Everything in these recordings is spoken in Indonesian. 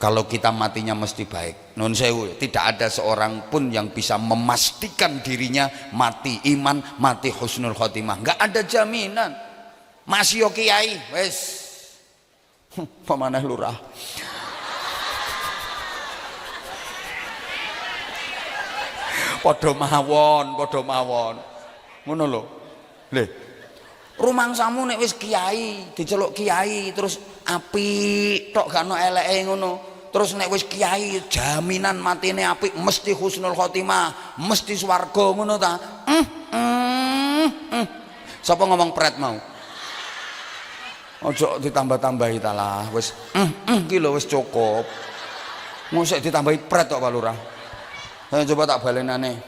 kalau kita matinya mesti baik. Nun sewu, tidak ada seorang pun yang bisa memastikan dirinya mati iman, mati husnul khotimah. Enggak ada jaminan. Masih yo kiai, wes. Pamanah lurah. Padha mawon. Ngono lho. Lho. Rumangsamu nek wis kiai, diceluk kiai terus apik tok gak ono eleke ngono. Terus nek wis kiai jaminan matine apik, mesti husnul khotimah, mesti swarga ngono ta. Sapa ngomong pret mau? Ojo ditambah-tambahi ta lah, wis ki lho wis cukup. Mosok ditambahi pret tok Pak Lurah. Coba tak balenane.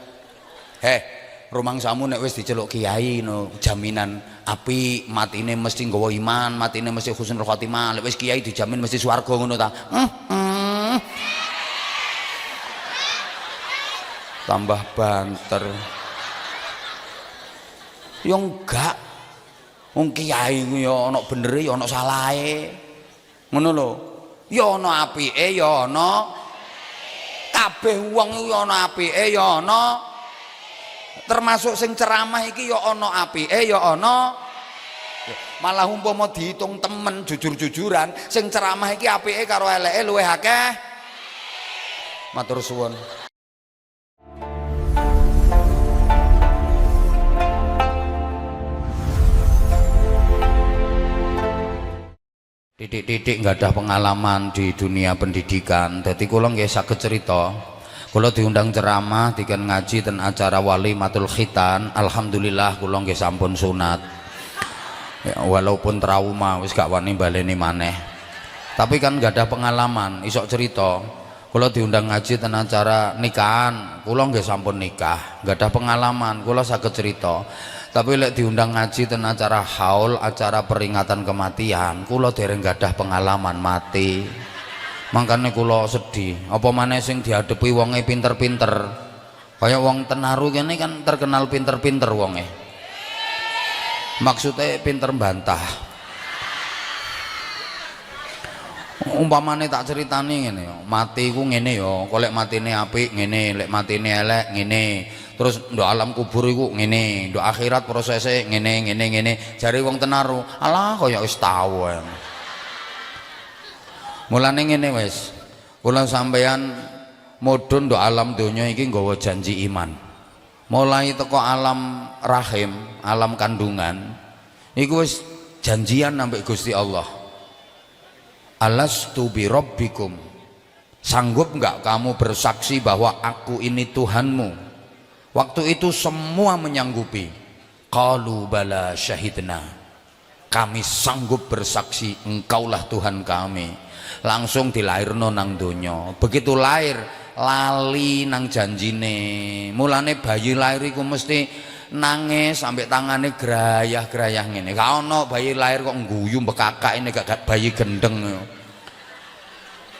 Rumangsamu nek wis diceluk kiai no jaminan apik, matine mesti nggawa iman, matine mesti husnul khotimah. Lek wis kiai dijamin mesti swarga ngono ta. Tambah banter. Yo enggak. Wong kiai ku yo ana benere yo ana salahe. Ngono lho. Yo ana apike yo ana kabeh wong iku yo ana apike yo ana termasuk sing ceramah iki ya ana apike ya ana malah umpama dihitung temen jujur-jujuran sing ceramah iki apike karo eleke luwih akeh. Matur suwun. Titik-titik nggak ada pengalaman di dunia pendidikan, jadi kula nggih saged cerita. Kula diundang ceramah, diken ngaji ten acara walimatul khitan. Alhamdulillah kula nggih sampun sunat. Ya, walaupun trauma wis gak wani baleni maneh. Tapi kan nggak ada pengalaman, isok cerita. Kula diundang ngaji ten acara nikahan, kula nggih sampun nikah, nggak ada pengalaman, kula saged cerita. Tapi lek diundang ngaji ten acara haul, acara peringatan kematian, kula dereng nggak ada pengalaman mati. Makanya kula sedih. Apa maneh sing dihadapi wonge pinter-pinter. Kayak wong Tenaru kene kan terkenal pinter-pinter wonge. Maksudnya pinter bantah. Umpamane tak ceritani ngene yo, mati ku ngene yo, kok lek matine apik ngene, lek matine elek ngene. Terus ndok alam kubur iku ngene, ndok akhirat prosese ngene. Jare wong Tenaru, alah kaya wis tau ae. Mulane ngene wis, kula sampeyan mudhun ndok alam donya iki nggawa janji iman. Mulai teko alam rahim, alam kandungan, iku wis janjian sampai Gusti Allah. Alastu bi rabbikum. Sanggup enggak kamu bersaksi bahwa aku ini Tuhanmu? Waktu itu semua menyanggupi. Qalu bala syahidna. Kami sanggup bersaksi engkaulah Tuhan kami. Langsung dilairno nang donya. Begitu lahir lali nang janjine. Mulane bayi lahir iku mesti nangis sampai tangane gerayah-gerayah ngene. Gak ono bayi lahir kok ngguyu bekakak ini gak bayi gendeng.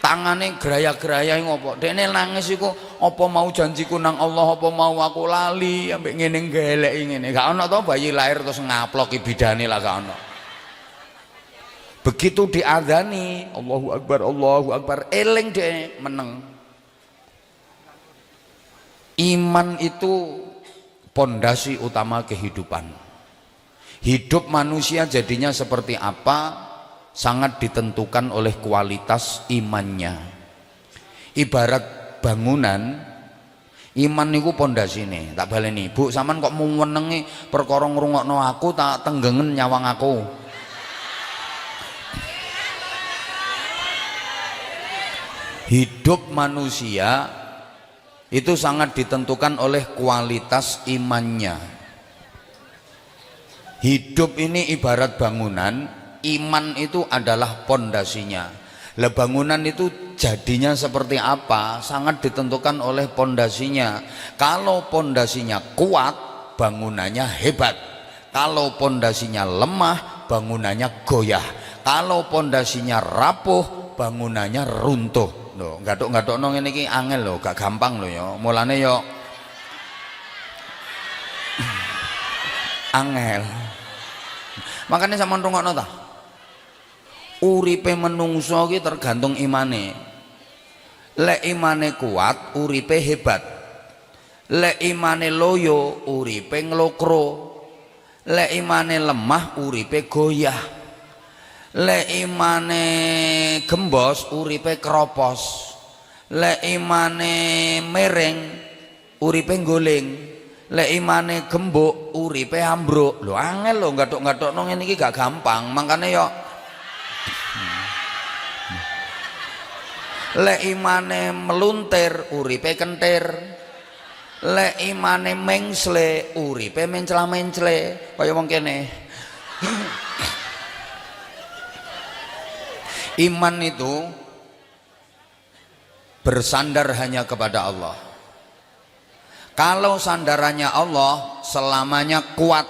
Tangane gerayah-gerayah ngopo? Dene nangis iku apa mau janjiku nang Allah, apa mau aku lali ambek ngene geleki ngene. Gak ono to bayi lahir terus ngaploki bidane lah gak ono. Begitu diadzani Allahu Akbar, eling deh meneng. Iman itu pondasi utama kehidupan. Hidup manusia jadinya seperti apa sangat ditentukan oleh kualitas imannya. Ibarat bangunan, iman niku pondasine. Tak baleni, Bu, sampean kok mau menengi perkara ngrungokno aku tak tenggengen nyawang aku. Hidup manusia itu sangat ditentukan oleh kualitas imannya. Hidup ini ibarat bangunan, iman itu adalah pondasinya. Lah bangunan itu jadinya seperti apa sangat ditentukan oleh pondasinya. Kalau pondasinya kuat, bangunannya hebat. Kalau pondasinya lemah, bangunannya goyah. Kalau pondasinya rapuh, bangunannya runtuh. Loh, gathuk-gathuk nang ngene iki angel lho, gak gampang lho ya. Mulane yo angel. Makanya sampean rungokno ta. Uripe menungso iki tergantung imane. Lek imane kuat uripe hebat, lek imane loyo uripe nglokro, lek imane lemah uripe goyah, lek imane gembos uripe kropos, lek imane mereng uripe nggoling, lek imane gembuk uripe ambruk. Lho angel lho gathuk-gathukno ngene iki gak gampang, makane yo lek imane meluntir uripe kentir, lek imane mengsle uripe mencla-mencle kaya wong kene. Iman itu bersandar hanya kepada Allah. Kalau sandarannya Allah selamanya kuat,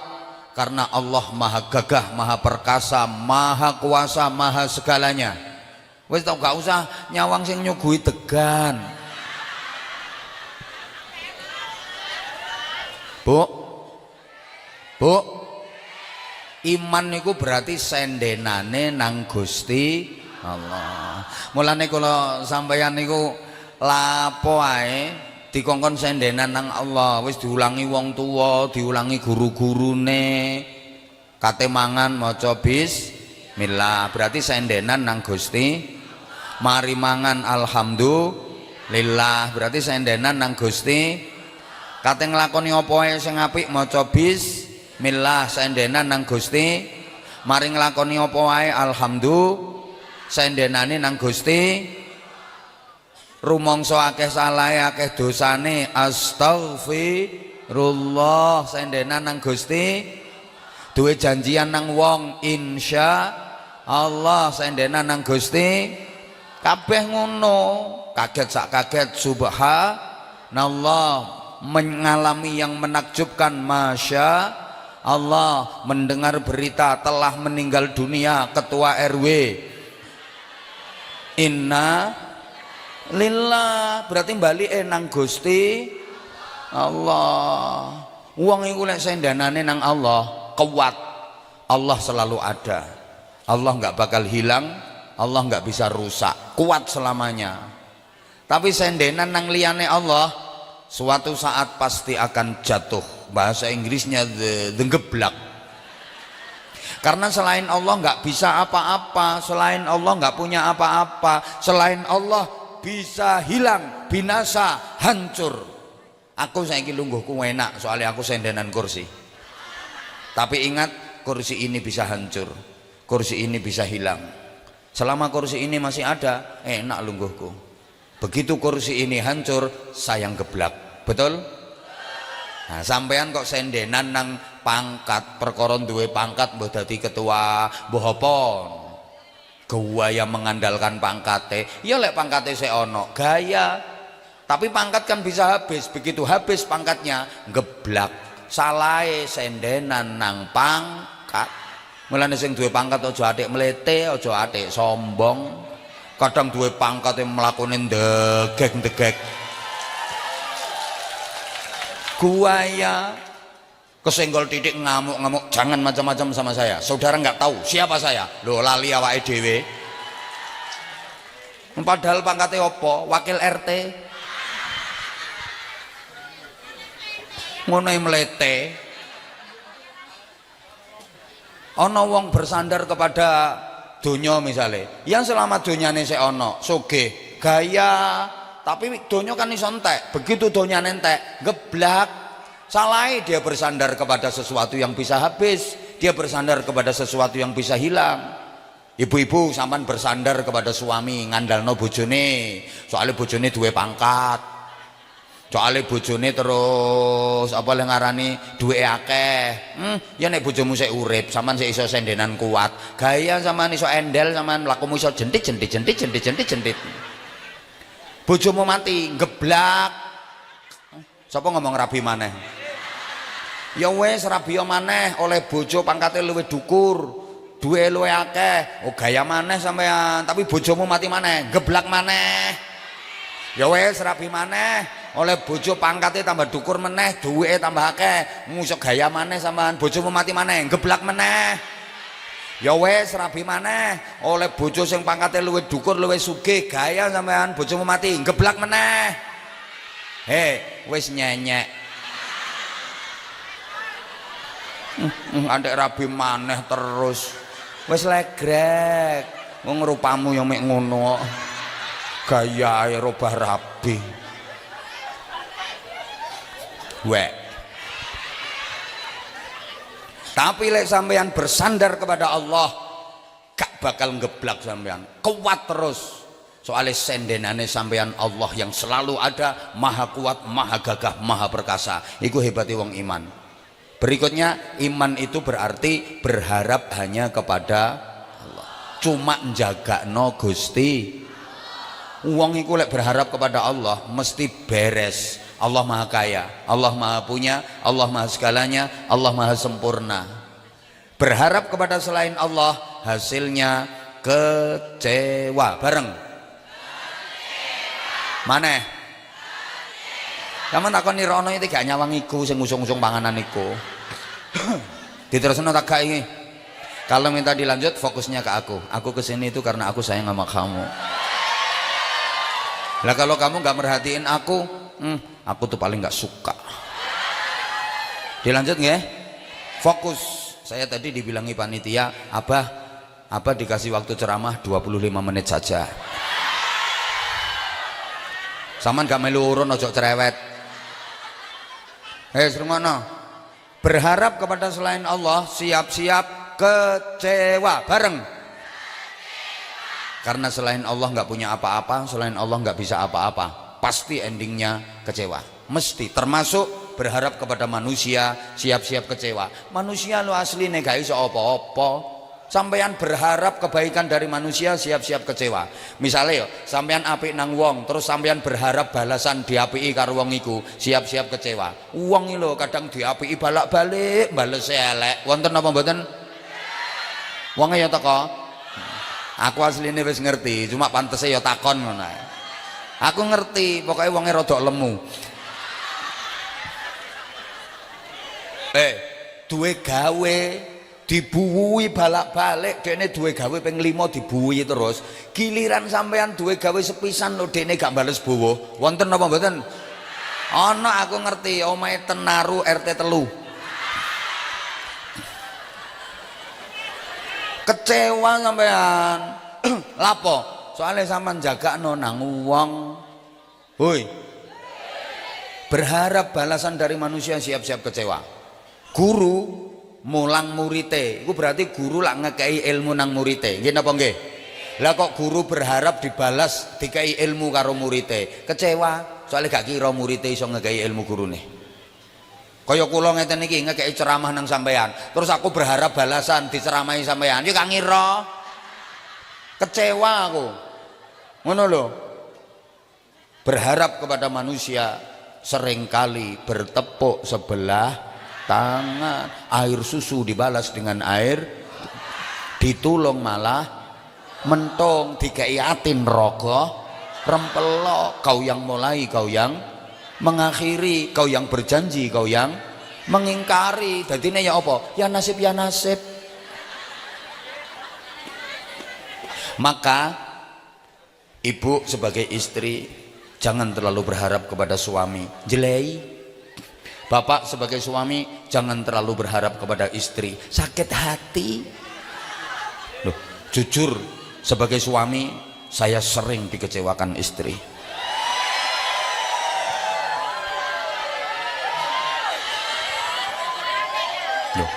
karena Allah maha gagah, maha perkasa, maha kuasa, maha segalanya. Wes tau gak usah nyawang sing nyuguhi degan. Bu, iman niku berarti sendenane nang Gusti Allah. Mulane kula sampeyan niku lapo ae dikongkon sendenan nang Allah, wis diulangi wong tua, diulangi guru-gurune, kate mangan maca bismillah, berarti sendenan nang Gusti. Mari mangan alhamdulillah, berarti sendenan nang Gusti. Kate nglakoni apa ae sing apik maca bismillah, sendenan nang Gusti. Mari nglakoni apa ae alhamdulillah, sendenane nang Gusti. Rumangsa akeh salahe akeh dosane astaghfirullah, sendenan nang Gusti. Duwe janjian nang wong insya Allah, sendenan nang Gusti. Kabeh ngono, kaget sak kaget subhanallah, mengalami yang menakjubkan masya Allah, mendengar berita telah meninggal dunia ketua RW. Inna lillah, berarti balik nang Gusti Allah. Wong iku lek sendanane nang Allah kuat, Allah selalu ada, Allah nggak bakal hilang, Allah nggak bisa rusak, kuat selamanya. Tapi sendenan nang liyane Allah suatu saat pasti akan jatuh. Bahasa Inggrisnya the geblak. Karena selain Allah nggak bisa apa-apa, selain Allah nggak punya apa-apa, selain Allah bisa hilang, binasa, hancur. Aku saiki lungguhku enak soalnya aku sendenan kursi. Tapi ingat, kursi ini bisa hancur, kursi ini bisa hilang. Selama kursi ini masih ada, enak lungguhku. Begitu kursi ini hancur, sayang geblak. Betul? Nah, sampean kok sendenan nang pangkat, perkara duwe pangkat mbah dadi ketua mbah apa? Gaya mengandalkan pangkate. Ya lek pangkate sik ono, gaya. Tapi pangkat kan bisa habis. Begitu habis pangkatnya, geblak. Salahe sendenan nang pangkat. Mulane sing duwe pangkat aja atik mlete, aja atik sombong. Kadang duwe pangkat yang mlakune ndegek-ndegek. Guaya kesenggol titik ngamuk-ngamuk, jangan macam-macam sama saya. Saudara nggak tahu siapa saya. Loh lali awake dhewe. Padahal pangkatnya apa? Wakil RT. Ngono mlete. Ono wong bersandar kepada donya misalnya, yang selama donyane sik ono, sugih, gaya, tapi donya kan iso entek. Begitu donyane entek, geblak. Salahe dia bersandar kepada sesuatu yang bisa habis, dia bersandar kepada sesuatu yang bisa hilang. Ibu-ibu sampean bersandar kepada suami, ngandalno bojone, soalnya bojone duwe pangkat. Soalnya bojone terus apa yang ngarani duwe akeh. Ya nek bojomu sik urip, sampean sik iso sendenan kuat. Gaya sampean iso endel, sampean lakumu iso jentit. Bojomu mati, geblak. Sapa ngomong rabi maneh? Ya wis rabi maneh, oleh bojo pangkate luwih dhukur, duwe luwih akeh. Oh gaya maneh sampean, tapi bojomu mati maneh, geblak maneh. Ya wis rabi maneh, oleh bojo pangkatnya tambah dukur meneh, duwe tambah akeh, ngusuk gaya maneh sampean, bojomu mati maneh, geblak meneh. Ya wes rabi maneh oleh bojo sing pangkate luwih dhukur luwih sugih gaya sampean bojomu mati geblak meneh wis nyenyek andek rabi maneh terus wis legrek wong rupamu yang mek ngono gayae robah rabi wek. Tapi lek sampean bersandar kepada Allah gak bakal ngeblak sampean kuat terus soalnya sendenane sampean Allah yang selalu ada maha kuat maha gagah maha perkasa iku hebati wong iman. Berikutnya iman itu berarti berharap hanya kepada Allah cuma njagakno Gusti wong iku lek berharap kepada Allah mesti beres. Allah maha kaya, Allah maha punya, Allah maha segalanya, Allah maha sempurna. Berharap kepada selain Allah hasilnya kecewa bareng maneh kamu takon nirono itu gak nyawang iku sing ngusung-ngusung panganan iku diterusno tak gak ini kalau minta dilanjut fokusnya ke aku kesini itu karena aku sayang sama kamu lah kalau kamu gak merhatiin aku tuh paling gak suka dilanjut nggak fokus. Saya tadi dibilangi panitia abah dikasih waktu ceramah 25 menit saja saman gak melu urun ojo cerewet serungono berharap kepada selain Allah siap-siap kecewa bareng karena selain Allah nggak punya apa-apa selain Allah nggak bisa apa-apa pasti endingnya kecewa mesti termasuk berharap kepada manusia siap-siap kecewa manusia lo asline gak iso apa-apa sampean berharap kebaikan dari manusia siap-siap kecewa misalnya yo sampean apik nang wong terus sampean berharap balasan diapiki karo wong iku siap-siap kecewa wong iki lho kadang diapiki balak-balik bales elek wonten apa mboten wonge ya teko aku asline wis ngerti cuma pantese ya takon ngono ae aku ngerti pokoknya wonge rada lemu duwe gawe dibuwui balak-balik dene duwe gawe ping 5 dibuwui terus giliran sampean duwe gawe sepisan lho dene gak bales bowo wonten apa mboten ana aku ngerti omahe Tenaru RT 3 kecewa sampean lapo soalnya sampean jagakno nang wong hoi berharap balasan dari manusia siap-siap kecewa. Guru mulang murite itu berarti guru lak ngekei ilmu nang murite nggih napa nggih lah kok guru berharap dibalas dikei ilmu karo murite kecewa soalnya gak kira murite iso ngekei ilmu gurune kaya kula ngeten iki ngekei ceramah nang sampean terus aku berharap balasan diceramahi sampean yo gak ngira kecewa aku ngono lho berharap kepada manusia seringkali bertepuk sebelah tangan air susu dibalas dengan air ditulung malah mentong dikeiatin rokok rempelok kau yang mulai kau yang mengakhiri kau yang berjanji kau yang mengingkari dadine ya apa ya nasib maka ibu sebagai istri jangan terlalu berharap kepada suami jelei. Bapak sebagai suami jangan terlalu berharap kepada istri sakit hati loh jujur sebagai suami saya sering dikecewakan istri loh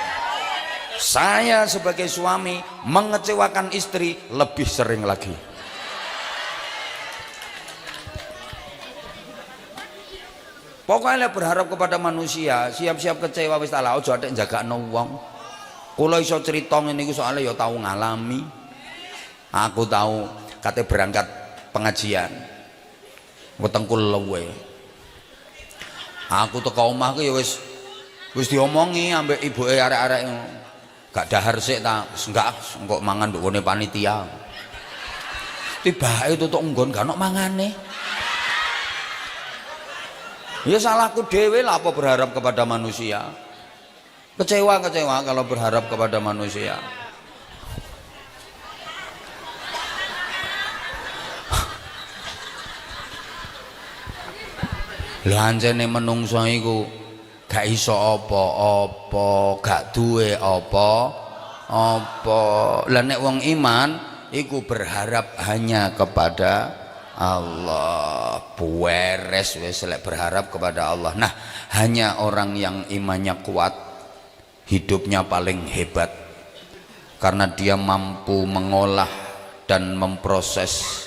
saya sebagai suami mengecewakan istri lebih sering lagi pokoknya berharap kepada manusia siap-siap kecewa wis talah aja atik njagakno wong kula iso crita ngene iki soalnya ya tau ngalami aku tahu kate berangkat pengajian wetengku lewe aku teko omah ku ya wis diomongi ambek ibuke arek-arek gak dahar sik ta enggak engko mangan nduk ngene panitia tibake tutuk nggon gak ono mangane ya salahku dewe lah apa berharap kepada manusia kecewa kalau berharap kepada manusia Lho anjene menungso iku gak iso apa-apa, gak duwe apa-apa. Lah nek wong iman iku berharap hanya kepada Allah. Beres wis lek berharap kepada Allah. Nah, hanya orang yang imannya kuat, hidupnya paling hebat karena dia mampu mengolah dan memproses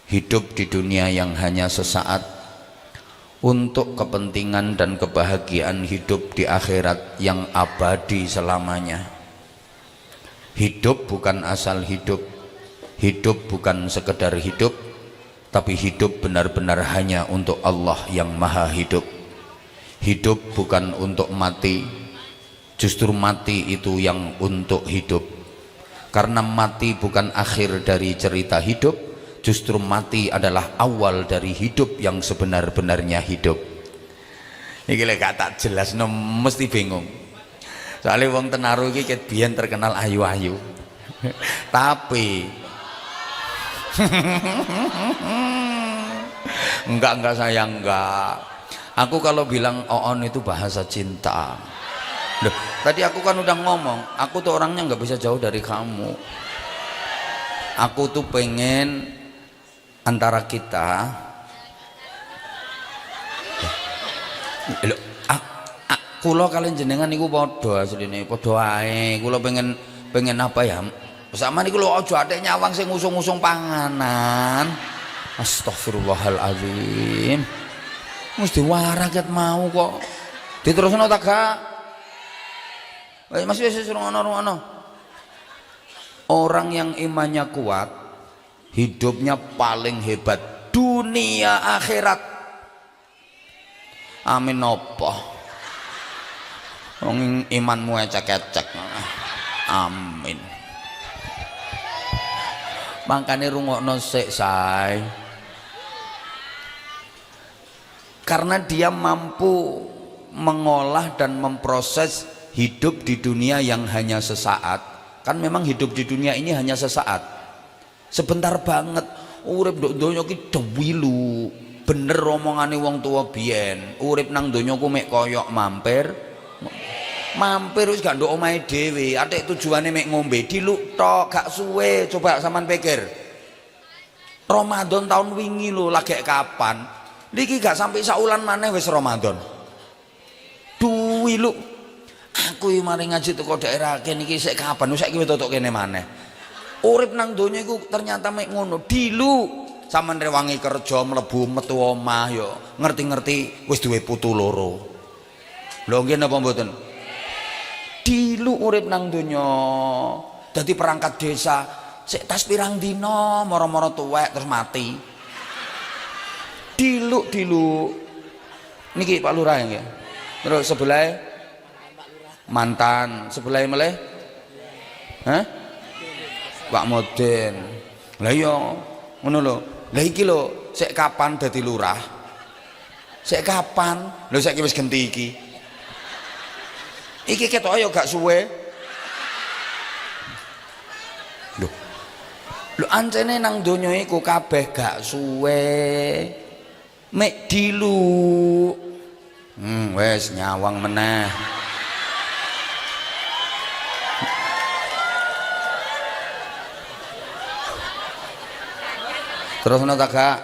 hidup di dunia yang hanya sesaat untuk kepentingan dan kebahagiaan hidup di akhirat yang abadi selamanya. Hidup bukan asal hidup, hidup bukan sekedar hidup, tapi hidup benar-benar hanya untuk Allah yang maha hidup. Hidup bukan untuk mati, justru mati itu yang untuk hidup. Karena mati bukan akhir dari cerita hidup, justru mati adalah awal dari hidup yang sebenar-benarnya hidup. Iki lek gak tak jelasno mesti bingung. Soalnya wong Tenaru iki ket biyen terkenal ayu-ayu. Tapi enggak sayang enggak. Aku kalau bilang oon itu bahasa cinta. Loh, tadi aku kan udah ngomong, aku tuh orangnya nggak bisa jauh dari kamu. Aku tuh pengen antara kita, lho, kulo kalian jenengan niku padha asline, padha ae. Kulo pengen apa ya? Sama niku lho aja atik nyawang sing ngusung-ngusung panganan. Astagfirullahalazim. Mesti waraket mau kok. Diterusno ta gak? Masih rungono. Orang yang imannya kuat, hidupnya paling hebat dunia akhirat. Amin apa? Wong imanmu ecek-ecek. Amin. Makane rungokno sik sae. Karena dia mampu mengolah dan memproses hidup di dunia yang hanya sesaat. Kan memang hidup di dunia ini hanya sesaat, sebentar banget. Urip nduk donya ki dewilu. Bener omongane wong tua biyen, urip nang donya ku mek koyok mampir wis gak nduk omahe dhewe. Atik tujuane mek ngombe diluk tok, gak suwe. Coba sampean pikir, Ramadan tahun wingi lho lagi kapan? Niki gak sampai saulan maneh wis Ramadan. Duwi lho. Aku iki mari ngaji teko daerah kene iki sik kapan? Saiki wis tutuk kene maneh. Urip nang donya iku ternyata mek ngono. Dilu sampean rewangi kerja mlebu metu omah yo ngerti-ngerti wis duwe putu loro. Lho nggih napa mboten? Dilu urip nang donya. Dadi perangkat desa sik tas pirang dina moro-moro tuwek terus mati. Dilu niki Pak Lurah nggih. Terus sebelah mantan, sebelah meleh hah? Pak Modin. Lah iya ngono lho. Lah iki lho sik kapan dadi lurah? Sik kapan? Lho saiki wis genti iki. Iki ketok ayo gak suwe. Lho ancene nang donya iku kabeh gak suwe. Mek dilu. Wes nyawang meneh. Terus nata gak?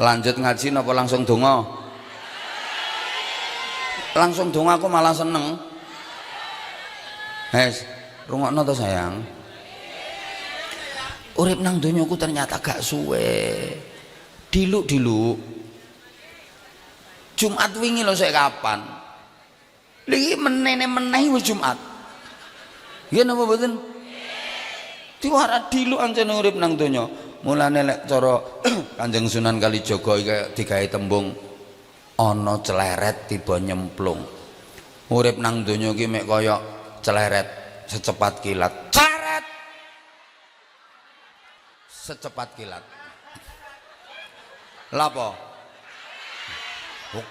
Lanjut ngaji napa langsung donga? Langsung donga aku malah seneng. Hes, rungokno to sayang. Urip nang donyaku ternyata gak suwe. Diluk. Jumat wingi lho sik kapan? Lagi meneh wis Jumat. Nggih napa mboten? Diwara dilu ancen urip nang donya. Mulane lek cara Kanjeng Sunan Kalijaga iki digawe tembung ana celeret tiba nyemplung. Urip nang donya iki mek kaya celeret secepat kilat. Celeret secepat kilat. Lha apa?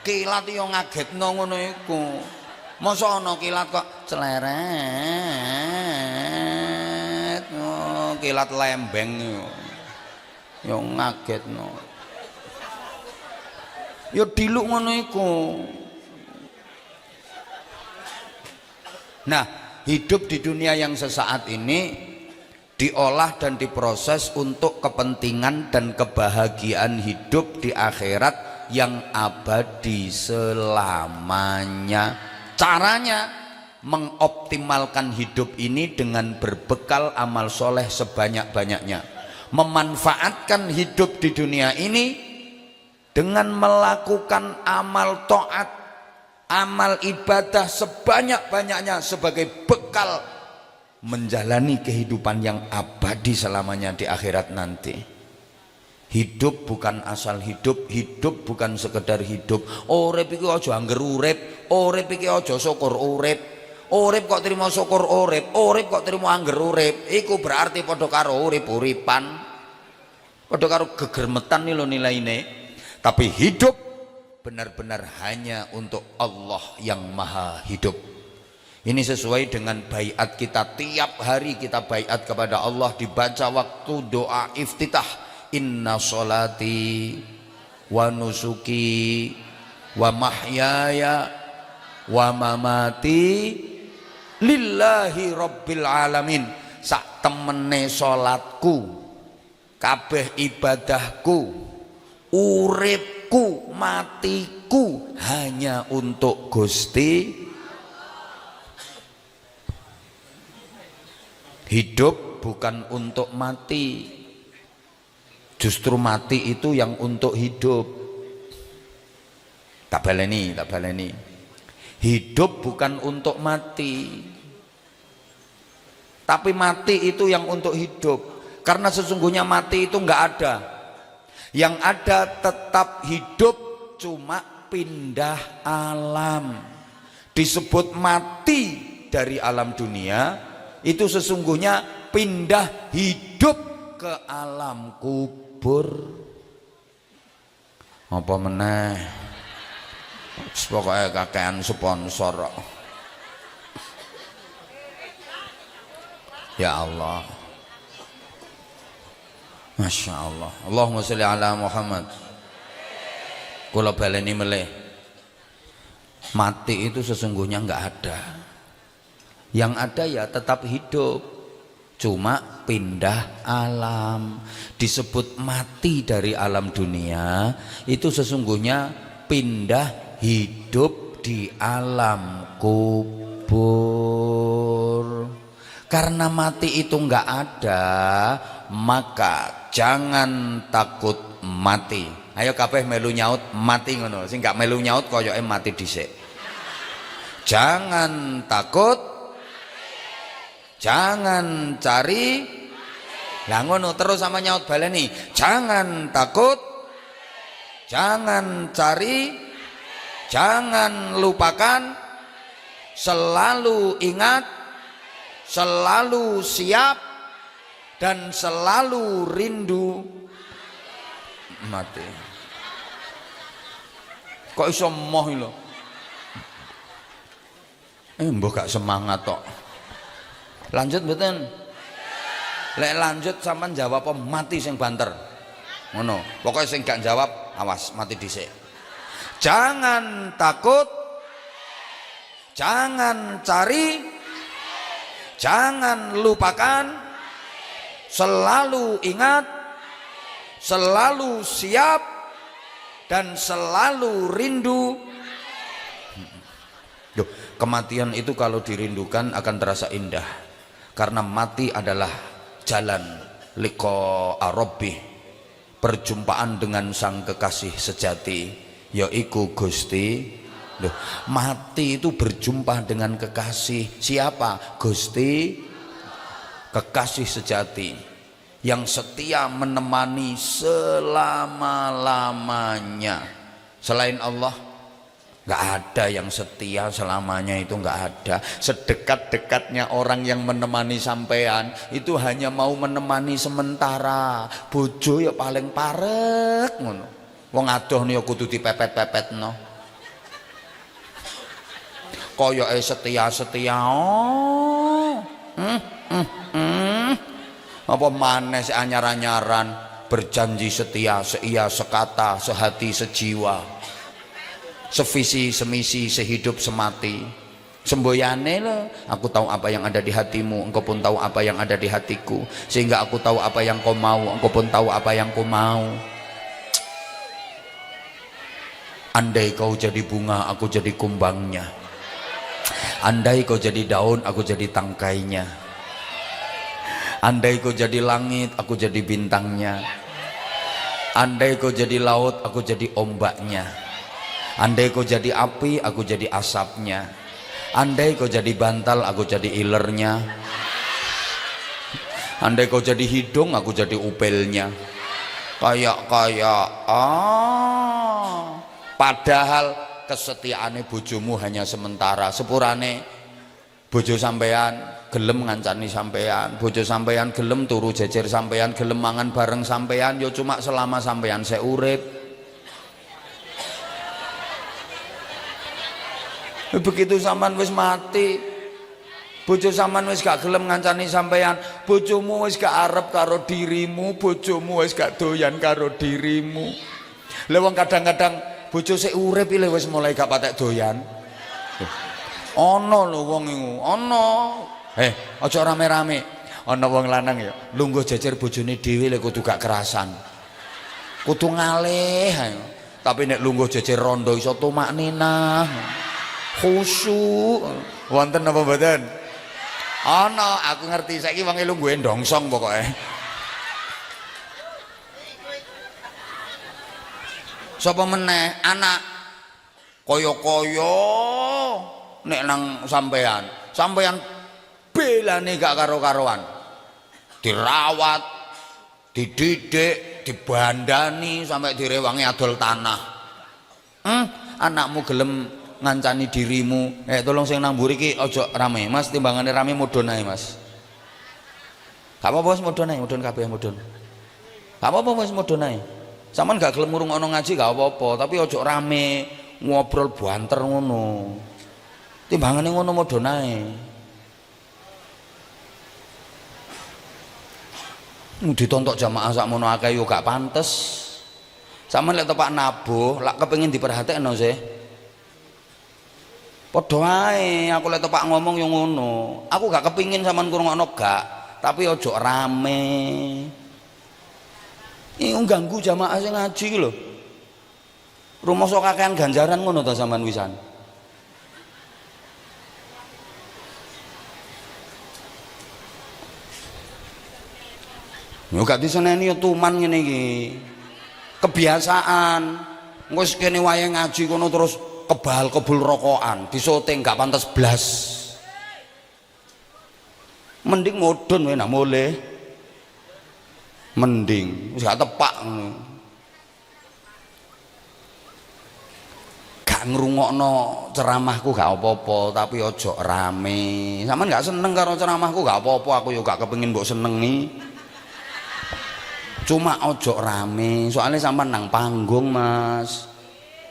Kilat yo ngagetno ngono iku. Mosok ana kilat kok celeret. Oh, kilat lembeng yo ngagetno. Ya diluk ngono iku. Nah, hidup di dunia yang sesaat ini diolah dan diproses untuk kepentingan dan kebahagiaan hidup di akhirat yang abadi selamanya. Caranya mengoptimalkan hidup ini dengan berbekal amal soleh sebanyak-banyaknya, memanfaatkan hidup di dunia ini dengan melakukan amal taat, amal ibadah sebanyak-banyaknya sebagai bekal menjalani kehidupan yang abadi selamanya di akhirat nanti. Hidup bukan asal hidup, hidup bukan sekedar hidup. Urip iki aja angger urip, urip iki aja syukur urip. Urip kok terima syukur urip, urip kok terima angger urip. Iku berarti padha karo urip-uripan. Padha karo gegermetan nih lho nilaine. Tapi hidup benar-benar hanya untuk Allah yang maha hidup. Ini sesuai dengan baiat kita, tiap hari kita baiat kepada Allah dibaca waktu doa iftitah, inna sholati wa nusuki wa mahyaya wa mamati lillahi rabbil alamin. Sak temene salatku, kabeh ibadahku, uripku, matiku hanya untuk Gusti. Hidup bukan untuk mati, justru mati itu yang untuk hidup. Tak baleni. Hidup bukan untuk mati, tapi mati itu yang untuk hidup. Karena sesungguhnya mati itu enggak ada. Yang ada tetap hidup, cuma pindah alam. Disebut mati dari alam dunia, itu sesungguhnya pindah hidup ke alam kubur. Apa meneh? Pokoknya kakean sponsor. Ya Allah, Masya Allah. Allahumma sholli ala Muhammad. Kula baleni melih, mati itu sesungguhnya enggak ada. Yang ada ya tetap hidup, cuma pindah alam. Disebut mati dari alam dunia, itu sesungguhnya pindah hidup di alam kubur. Karena mati itu enggak ada, maka jangan takut mati. Ayo kabeh melu nyaut mati ngono, sing gak melu nyaut koyoke mati dhisik. Jangan takut, jangan cari, lah ngono terus sama nyaut baleni. Jangan takut, jangan cari, jangan lupakan, selalu ingat, selalu siap, dan selalu rindu mati. Kok iso moh lho? Mbok gak semangat tok. Lanjut mboten? Lek lanjut sampean jawab apa mati sing banter. Ngono. Pokoke sing gak jawab awas mati dhisik. Jangan takut, jangan cari, jangan lupakan, selalu ingat, selalu siap, dan selalu rindu. Duh, kematian itu kalau dirindukan akan terasa indah. Karena mati adalah jalan liqa arabbih, perjumpaan dengan sang kekasih sejati, yaiku Gusti. Loh, mati itu berjumpa dengan kekasih. Siapa? Gusti, kekasih sejati yang setia menemani selama-lamanya. Selain Allah nggak ada yang setia selamanya, itu nggak ada. Sedekat-dekatnya orang yang menemani sampean itu hanya mau menemani sementara. Bojo ya paling parek ngono. Wong adoh nih ya kudu dipepet-pepetno. Koyoke setia-setia. Apa maneh anyar-anyaran berjanji setia, seia sekata, sehati sejiwa. sevisi semisi sehidup semati. Semboyane lo, aku tahu apa yang ada di hatimu, engkau pun tahu apa yang ada di hatiku, sehingga aku tahu apa yang kau mau, engkau pun tahu apa yang kau mau. Andai kau jadi bunga, aku jadi kumbangnya. Andai kau jadi daun, aku jadi tangkainya. Andai kau jadi langit, aku jadi bintangnya. Andai kau jadi laut, aku jadi ombaknya. Andai kau jadi api, aku jadi asapnya. Andai kau jadi bantal, aku jadi ilernya. Andai kau jadi hidung, aku jadi upelnya. Kayak padahal kesetiaane bojomu hanya sementara. Sepurane bojo sampean gelem ngancani sampean, bojo sampean gelem turu jejer sampean, gelem mangan bareng sampean, yo cuma selama sampean seurip. Begitu sampean wis mati, bojo sampean wis gak gelem ngancani sampean, bojomu wis gak arep karo dirimu, bojomu wis gak doyan karo dirimu. Lha wong kadang-kadang bojo sik urip iki wis mulai gak patek doyan. Ana lho wong iku, ana. Aja rame-rame. Ana wong lanang ya, lungguh jejer bojone dhewe lek kudu gak kerasan. Kudu ngalih ae. Tapi nek lungguh jejer rondo iso tumak ninah. Khusyuk. Wonten apa mboten? Ana, aku ngerti saiki wong e lungguhe ndongsong pokoke. Sapa meneh anak kaya-kaya nek nang sampean belane gak karo-karoan, dirawat, dididik, dibandani sampai direwangi adol tanah. Anakmu gelem ngancani dirimu, tolong sing nang mburi iki aja rame mas, timbangane rame mudhun ae mas. Gak apa-apa wis mudhun ae, mudhun kabeh mudhun. Gak apa-apa wis mudhun ae. Sampeyan gak gelem ngrungokno ngaji gak apa-apa, tapi aja rame ngobrol banter ngono. Timbangane ngono mudhun ae. Ditontok jamaah sakmono akeh yo gak pantes. Sampeyan lek tepak nabuh, lak kepengin diperhatekno sih. Padha ae, aku lek tepak ngomong yo ngono. Aku gak kepingin sampean ngrungokno gak, tapi ojo rame. Iki ngganggu jamaah sing ngaji iki lho. Rumoso kakean ganjaran ngono ta sampean wisan. Yo gak diseneni yo tuman ngene iki. Kebiasaan. Wis kene wayahe ngaji kono terus kebal kebul rokokan, disoting gak pantes blas. Mending modon wae nak mulih. Mending wis gak tepak ngono. Gak ngrungokno ceramahku gak apa-apa, tapi ojo rame. Sampeyan gak seneng karo ceramahku gak apa-apa, aku yo gak kepengin mbok senengi. Cuma ojo rame, soalnya sampean nang panggung mas.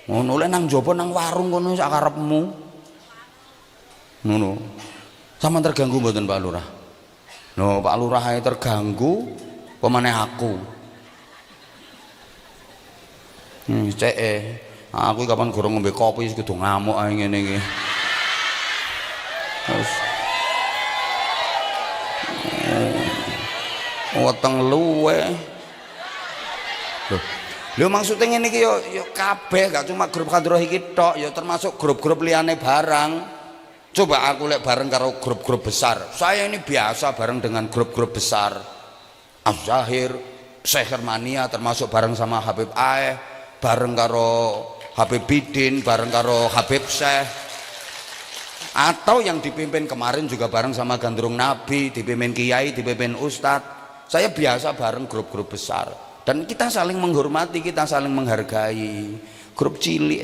Ngono lek nang jaba nang warung kono sak karepmu. Ngono. Sampeyan terganggu mboten Pak Lurah? No, Pak Lurah ae terganggu, pemane aku. Aku kapan gorong ngombe kopi wis kudu ngamuk ae ngene iki. Terus weteng luwe. Lho maksudnya ngene iki yo kabeh gak cuma grup Kadroh iki tok, ya termasuk grup-grup liyane barang. Coba aku lek bareng karo grup-grup besar. Saya ini biasa bareng dengan grup-grup besar. Az-Zahir, Syekh Hermania termasuk bareng sama Habib Aeh, bareng karo Habib Bidin, bareng karo Habib Syekh. Atau yang dipimpin kemarin juga bareng sama Gandrung Nabi, dipimpin Kiai, dipimpin Ustadz. Saya biasa bareng grup-grup besar. Dan kita saling menghormati, kita saling menghargai. Grup cilik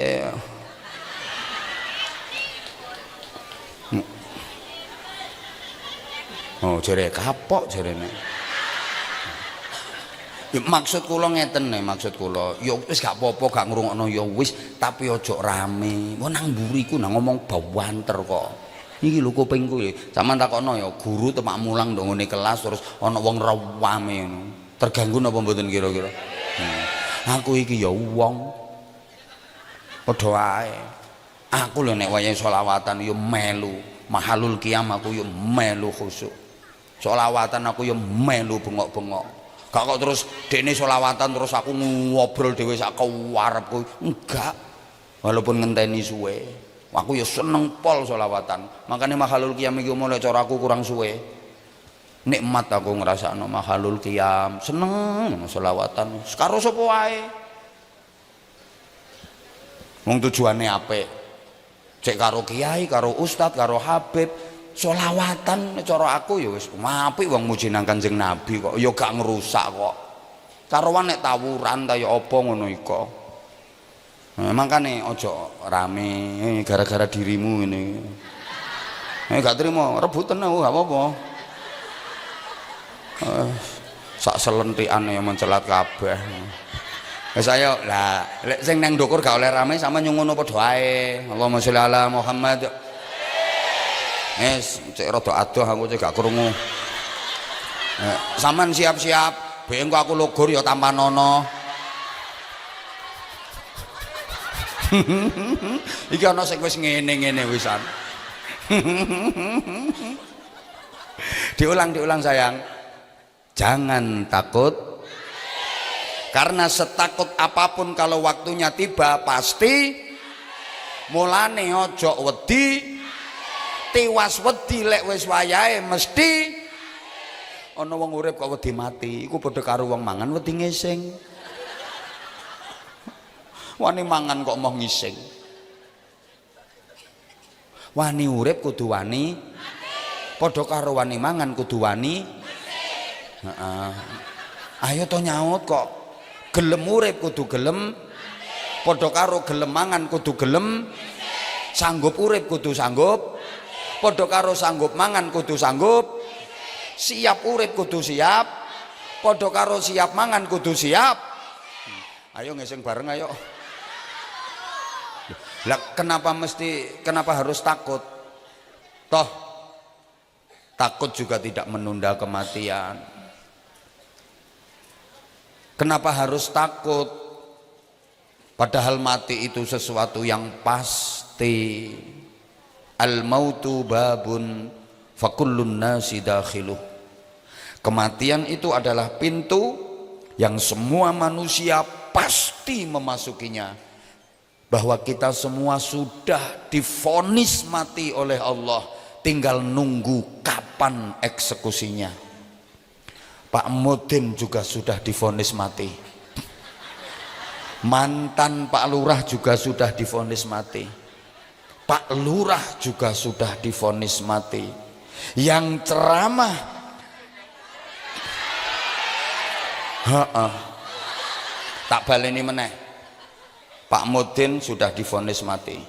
Oh jere kapok jarene. Ya maksud kula ngeten nih, maksud kula ya wis gak apa-apa gak ngrungokno ya wis, tapi ojo rame. Wong nang mburiku nang ngomong bawanter kok. Iki lho kupingku ya. Sampeyan takokno ya guru tepak mulang ndok ngene kelas terus ana wong rame ngono. Terganggu napa mboten kira-kira? Aku iki ya wong. Padha wae. Aku lho nek wayahe selawatan yo melu, mahalul qiyam aku yo melu khusuk. Selawatan aku yo melu bengok-bengok. Gak kok terus dekne selawatan terus aku ngobrol dhewe sak kewarepku. Enggak. Walaupun ngenteni suwe, aku yo seneng pol selawatan. Makane mahalul qiyam iki mulai cara aku kurang suwe. Nikmat aku ngrasakno mahalul qiyam, seneng selawatan. Karo sapa wae. Wong tujuane apik. Cek karo kiai, karo ustad, karo habib, selawatan cara aku ya wis apik wong muji nang Kanjeng Nabi kok ya gak ngrusak kok. Karowan nek tawuran ta ya apa ngono iko. Makane aja rame gara-gara dirimu ini. Gak trimo, rebutan aku gak apa-apa. Sak selentikane yang mencelat kabeh. Wis ayo lah, lek sing nang ndukur gak oleh rame sama nyungono padha ae. Allahumma sholli ala Muhammad. Cek rada adoh aku cek gak krungu. Saman siap-siap, ben aku logor ya tanpa nono. Iki ana sing wis ngene-ngene wisan. Diulang sayang. Jangan takut. Karena setakut apapun kalau waktunya tiba pasti mulane ojo wedi tiwas wedi lek wis wayahe mesti ana wong urip kok wedi mati iku padha karo wong mangan wedi ngising. Wani mangan kok mau ngising. Wani urip kudu wani padha karo wani mangan kudu wani. Ayo to nyaut kok. Gelem urip kudu gelem padha karo gelem mangan kudu gelem sanggup urip kudu sanggup padha karo sanggup mangan kudu sanggup siap urip kudu siap padha karo siap mangan kudu siap. Ayo ngising bareng ayo. Lah kenapa harus takut? Toh takut juga tidak menunda kematian. Kenapa harus takut? Padahal mati itu sesuatu yang pasti. Al-mautu babun fakullun nasi dakhiluh. Kematian itu adalah pintu yang semua manusia pasti memasukinya. Bahwa kita semua sudah divonis mati oleh Allah, tinggal nunggu kapan eksekusinya. Pak Mudin juga sudah divonis mati. Mantan Pak Lurah juga sudah divonis mati. Pak Lurah juga sudah divonis mati. Yang ceramah tak baleni meneh. Pak Mudin sudah divonis mati.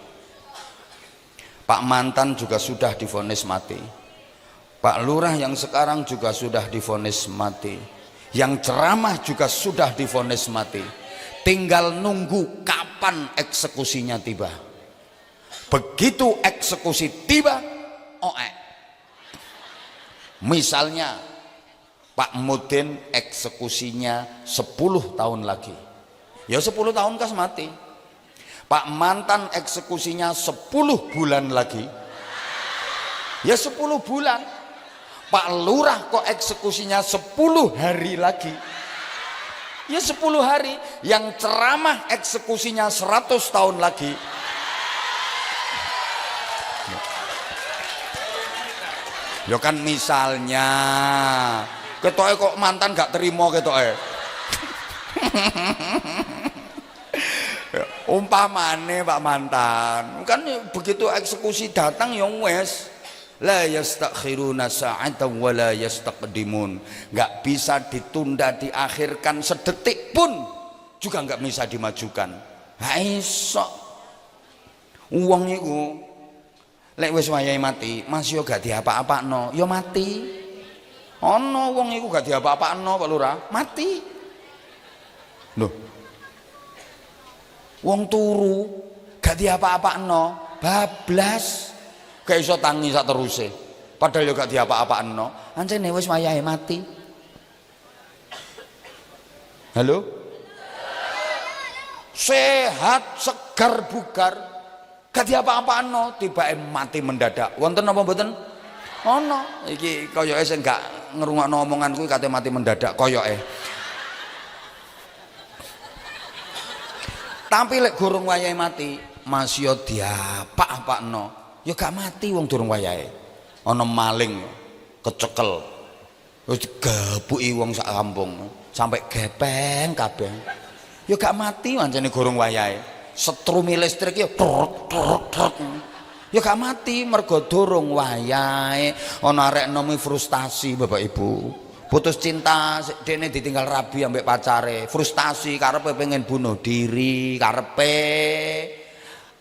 Pak Mantan juga sudah divonis mati. Pak Lurah yang sekarang juga sudah divonis mati. Yang ceramah juga sudah divonis mati. Tinggal nunggu kapan eksekusinya tiba. Begitu eksekusi tiba, misalnya Pak Mudin eksekusinya 10 tahun lagi. Ya 10 tahun kas mati. Pak Mantan eksekusinya 10 bulan lagi. Ya 10 bulan. Pak Lurah kok eksekusinya 10 hari lagi. Ya 10 hari. Yang ceramah eksekusinya 100 tahun lagi. Ya kan misalnya ketoke kok mantan gak terima ketoke. Umpamane Pak Mantan kan begitu eksekusi datang ya wes. La yastakhiruna sa'atan wa la yastaqdimun. Enggak bisa ditunda, diakhirkan sedetik pun juga enggak bisa dimajukan. Ha iso. Wong iku lek wis wayahe mati, masih yo gak diapa-apakno, yo mati. Ana wong iku gak diapa-apakno Pak Lurah, mati. Loh. Wong turu gak diapa-apakno, bablas. Gak iso tangi sak teruse. Padahal yo gak diapa-apakno. Ancene wis wayahe mati. Halo? sehat, segar, bugar, gak diapa-apano, tiba mati mendadak. Wonten apa mboten? Ono. Iki koyoke sing gak ngrungokno omongan kuwi kate mati mendadak koyoke. Tapi lek gurung wayahe mati, masya diapa-apano, ya gak mati wong durung wayahe. Ana maling kecekel, wis digebuki wong sak kampung, sampai gepeng kabeh. Ya gak mati wancane gurung wayahe. Setrumi listrik ya truk. Ya gak mati mergo durung wayahe. Ana arek nomi frustasi Bapak Ibu. Putus cinta, dene ditinggal rabi ambek pacare, frustasi karepe pengen bunuh diri, karepe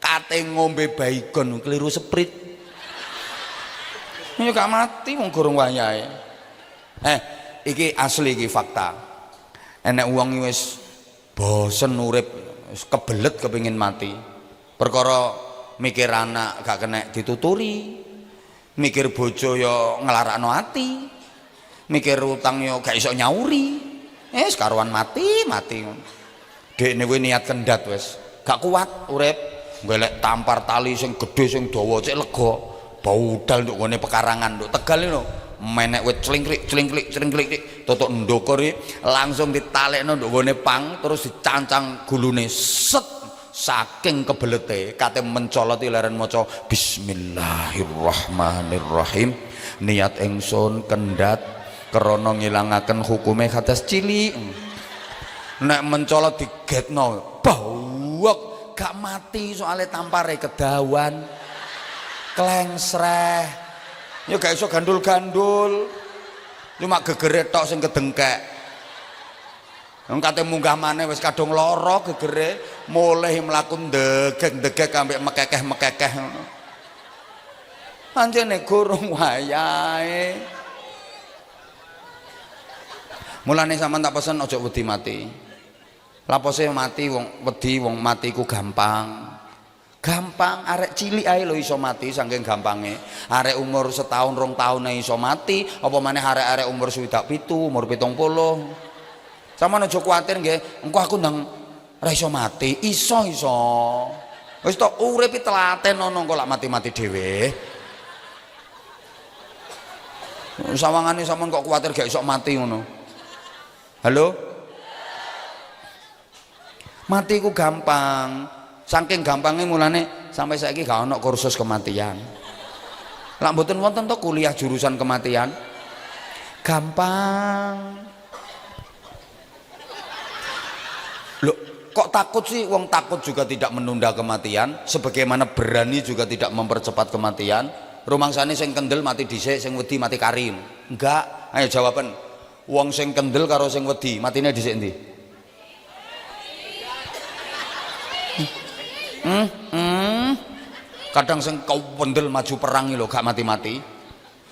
kate ngombe baygon keliru seprit. Ya gak mati wong gurung wayahe. Iki asli, iki fakta. Enek wong wis bosen urip, wis kebelet kepengin mati. Perkara mikir anak gak kena dituturi, mikir bojo ya nglarakno ati, mikir utang yo gak iso nyauri, sekaruan mati. Dekne kuwi niat kendhat wis, gak kuat urip, golek tampar tali sing gedhe sing dawa cek lega, baudal nduk ngene pekarangan nduk Tegal lho. Menek wit clingklik tutuk ndokor langsung ditalekno nduk ngene pang terus dicancang gulune set. Saking kebelete kate mencoloti leren maca bismillahirrahmanirrahim, niat ingsun kendhat krana ngilangaken hukume kados cilik. Nek mencolot digetno bawek gak mati soalnya tampare kedawan klengsreh, ya gak iso gandul-gandul, cuma gegere tok sing kedengkek. Wong kate munggah maneh wis kadung lara gegere, mulih mlaku ndegek-ndegek ambek mekekeh-mekekeh ngono. Pancene gurung wayahe. Mulane sampean tak pesen aja wedi mati. Lapose mati wong wedi, wong mati ku gampang. Gampang, arek cilik ae lho iso mati saking gampange. Arek umur setahun 2 tahun ae iso mati, apa maneh arek-arek umur 27, umur 70. Sampeyan aja kuwatir nggih, engko aku ndang ra iso mati. Iso. Wis tok urip telaten ana engko lak mati-mati dhewe. Sawangane sampean kok kuwatir gak iso mati ngono. Halo? Mati ku gampang. Saking gampangnya mulane sampai saiki gak ono kursus kematian. Lak mboten wonten to kuliah jurusan kematian. Gampang. Loh, kok takut sih? Wong takut juga tidak menunda kematian, sebagaimana berani juga tidak mempercepat kematian. Rumangsane sing kendel mati dhisik, sing wedi mati karim. Enggak. Ayo jawaban. Wong sing kendel karo sing wedi, matine dhisik endi? Kadang sing kau pendel maju perang lho gak mati-mati.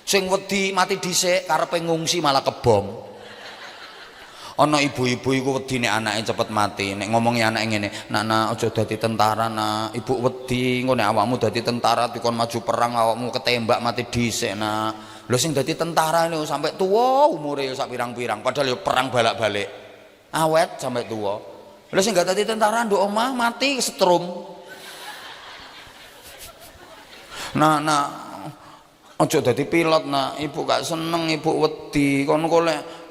Sing wedi mati dhisik karepe ngungsi malah kebom. Ana ibu-ibu iku wedi nek anake cepet mati. Nek ngomongi anake ngene, "Nak, aja dadi tentara, Nak. Ibu wedi engko nek awakmu dadi tentara dikon maju perang awakmu ketembak mati dhisik, Nak." Lho sing dadi tentara niku sampai tuwa umure ya sak pirang-pirang, padahal ya perang balak-balik. Awet sampai tuwa. Lho sing gak dadi tentara nduk omah mati setrum. Nah, aja dadi pilot, Nak. Ibu gak seneng, ibu wedi kon golek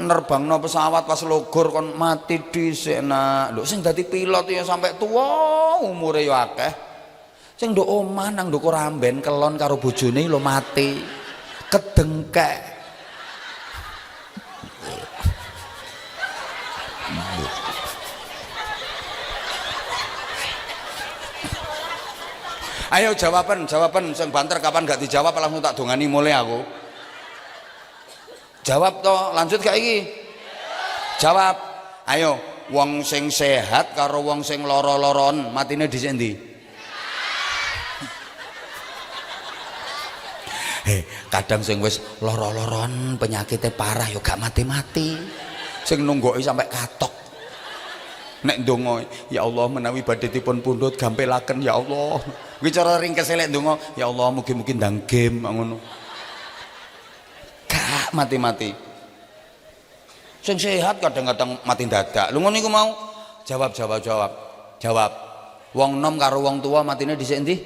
nerbangno pesawat pas logor kon mati dhisik, Nak. Lho sing dadi pilot ya sampai tuwa umure ya akeh. Sing nduk omah nang nduk Ramben kelon karo bojone lho mati. Kedengkek. Ayo jawaban sing banter kapan gak dijawab langsung tak dongani mulai aku. Jawab toh, lanjut gak iki? Jawab. Ayo, wong sing sehat karo wong sing lara-laron matine dhisik ndi? Kadang sing wis lara-laron penyakitnya parah yo gak mati-mati. Sing nunggoki sampai katok. Nek ndonga, ya Allah menawi badhe dipun pundhut gampelaken ya Allah. Kuwi cara ringkes lek ndonga, ya Allah mugi-mugi ndang game ngono. Gak mati-mati. Sing sehat kadang-kadang mati dadak. Lho ngono iku mau jawab. Jawab. Wong nom karo wong tua matine dhisik endi?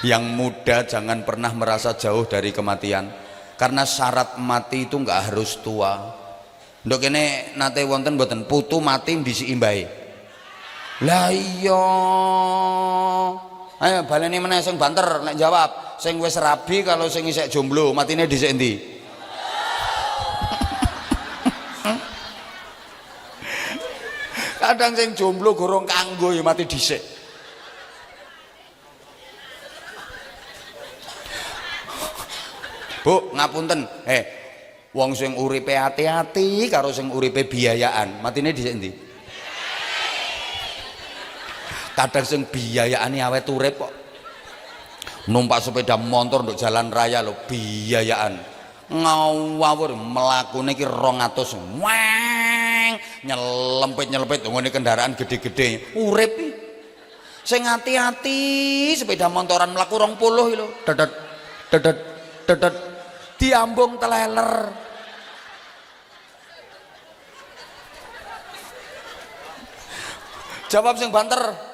Yang muda jangan pernah merasa jauh dari kematian, karena syarat mati itu nggak harus tua. Ndok kene nate wonten mboten putu mati ndisiki mbae. Lah iya. Ayo baleni meneh sing banter nek jawab. Sing wis rabi kalau sing isih jomblo matine dhisik endi? Kadang sing jomblo gorong kanggo ya mati dhisik. Bu, ngapunten. Wong sing uripe ati-ati karo sing uripe biayaan, matine dhisik endi? Kadang sing biayaane awet urip kok. Numpak sepeda motor nduk jalan raya lho biayaan. Ngawur mlakune ki 200. Weng, nyelempit ngene kendaraan gede-gede. Urip iki. Sing ati-ati sepeda motoran mlaku 20 iki lho. Dedet dedet dedet diambung teleler. Jawab sing banter.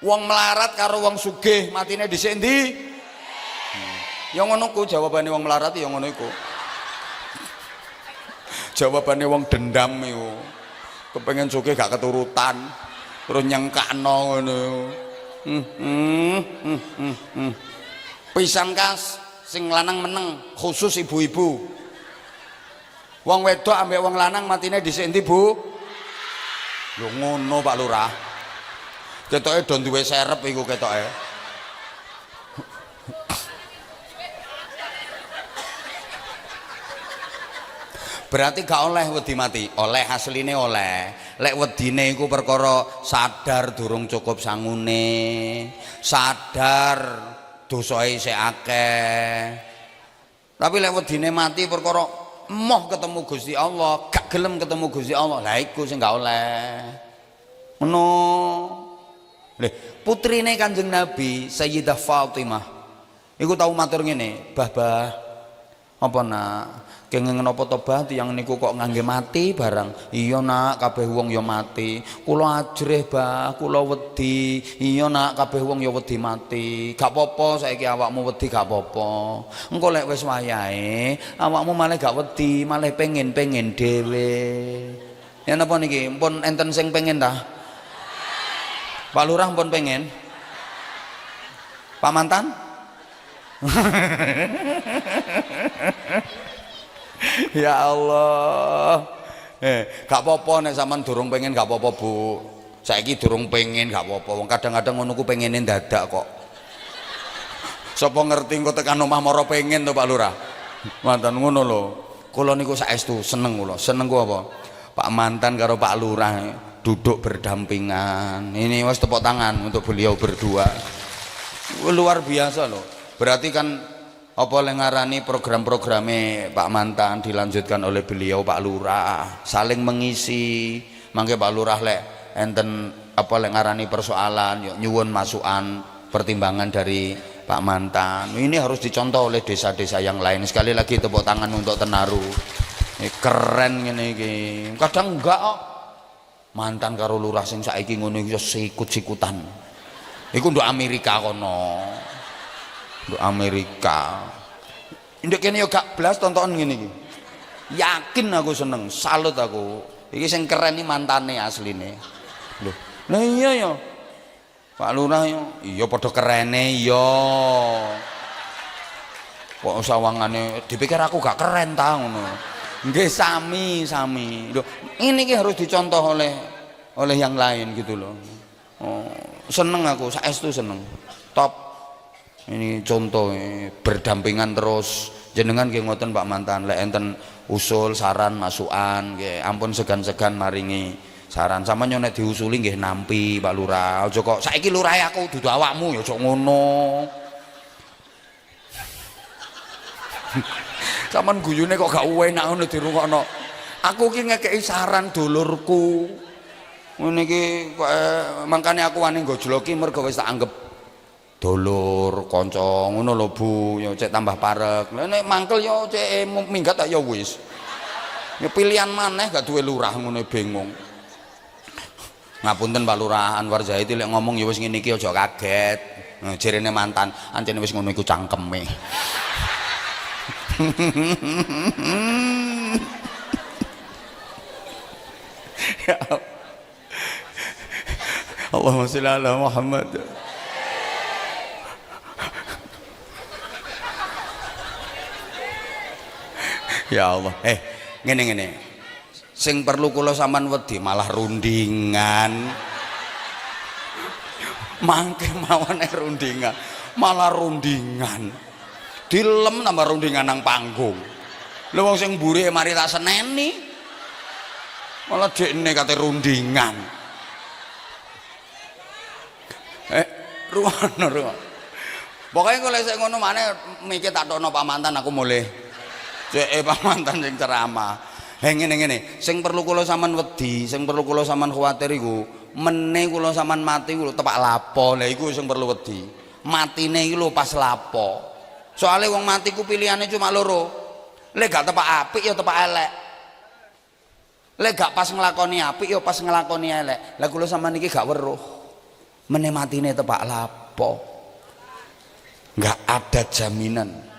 Wong melarat karo wong sugih matine dhisik endi? Ya ngono ku jawabane wong melarat ya ngono iku. Jawabane wong dendam iku. Kepengen sugih gak keturutan, terus nyengkakno ngono. Pisan kas sing lanang meneng, khusus ibu-ibu. Wong wedok ambek wong lanang matine dhisik endi, Bu? Lho ngono Pak Lurah. Ketoke do duwe serep iku ketoke. Berarti gak oleh wedi mati. Oleh, asline oleh. Lek wedine iku perkara sadar durung cukup sangune, sadar dosae isih akeh. Tapi lek wedine mati perkara moh ketemu Gusti Allah, gak gelem ketemu Gusti Allah, lah iku sing gak oleh. Ngono. Lho, putrine Kanjeng Nabi Sayyidah Fatimah iku tau matur ngene, "Bah, apa nak? Kenging napa to Bah tiyang niku kok ngangge mati barang?" "Iya nak, kabeh wong ya mati." "Kula ajrih Bah, kula wedi." "Iya nak, kabeh wong ya wedi mati." "Gak apa-apa saiki awakmu wedi gak apa-apa. Engko lek wis wayahe awakmu malah gak wedi, malah pengen dhewe." Ya napa niki? Mpun enten sing pengen ta? Pak Lurah pun pengen. Pak Mantan? Ya Allah. Gak apa-apa nek sampean durung pengen gak apa-apa Bu. Saiki durung pengen gak apa-apa. Wong kadang-kadang ngono ku pengene dadak kok. Sapa ngerti engko tekan omah mara pengen to Pak Lurah. Mantan ngono lho. Kula niku saestu seneng kula. Seneng ku apa? Pak Mantan karo Pak Lurah duduk berdampingan. Ini wis tepuk tangan untuk beliau berdua. Luar biasa loh. Berarti kan apa lengarani program-programnya Pak Mantan dilanjutkan oleh beliau Pak Lurah, saling mengisi. Mangke Pak Lurah lek enten apa lengarani persoalan yuk nyuwun masukan pertimbangan dari Pak Mantan. Ini harus dicontoh oleh desa-desa yang lain. Sekali lagi tepuk tangan untuk Tenaru. Ini keren ngene iki. Kadang enggak kok. Mantan karo lurah sing saiki ngono iku sikut-sikutan. Iku nduk Amerika kono. Nduk Amerika. Ndek kene yo gak blas tontonan ngene iki. Yakin aku seneng, salut aku. Iki sing keren iki mantane asline. Lho, lah iya ya. Pak Lurah yo, iya padha kerene iya. Kok sawangane dipikir aku gak keren ta ngono. Nggih sami. Loh, ini ki harus dicontoh oleh yang lain gitu loh. Oh, seneng aku, saestu seneng. Top. Ini contoh berdampingan terus. Jenengan nggih ngoten Pak Mantan, lek enten usul, saran, masukan nggih ampun segan-segan maringi saran. Sama nek diusuli nggih nampi Pak Lurah. Aja kok saiki lurahe aku dudu awakmu ya aja ngono. Saman guyune kok gak enak ngono dirungokno. Aku ki ngekeki saran dulurku. Ngene iki kok mangkane aku wani gojloki mergo wis tak anggap dulur, kanca ngono lho Bu, ya cek tambah parek. Lah nek mangkel ya cek minggat tak ya wis. Ya pilihan maneh gak duwe lurah ngono bingung. Ngapunten Pak Lurah Anwar Zaidi lek ngomong ya wis ngene iki aja kaget. Nah, jerene mantan ancene wis ngono iku cangkeme. Ya Allahumma sholli ala Muhammad. Ya Allah. Ngene. Sing perlu kula sampean wedi malah rundingan. Mangke mawane rundingan, malah rundingan. Dilem nambah rundingan nang panggung. Lha wong sing mburi mari tak seneni. Malah dekne kate rundingan. Ruwono. Pokoke kok lek ngono maneh mikir tak tokno Pak Mantan aku mulih. Cek Pak Mantan sing ceramah. Ngene. Sing perlu kula sampean wedi, sing perlu kula sampean kuwatir iku, meneh kula sampean mati kula tepak lapo. Lah iku sing perlu wedi. Matine iki lho pas lapo. Soale wong mati ku pilihane cuma loro. Lek gak tepak apik ya tepak elek. Lek gak pas nglakoni apik ya pas nglakoni elek. Lah kula sampean iki gak weruh. Meneh matine tepak lapo. Gak ada jaminan.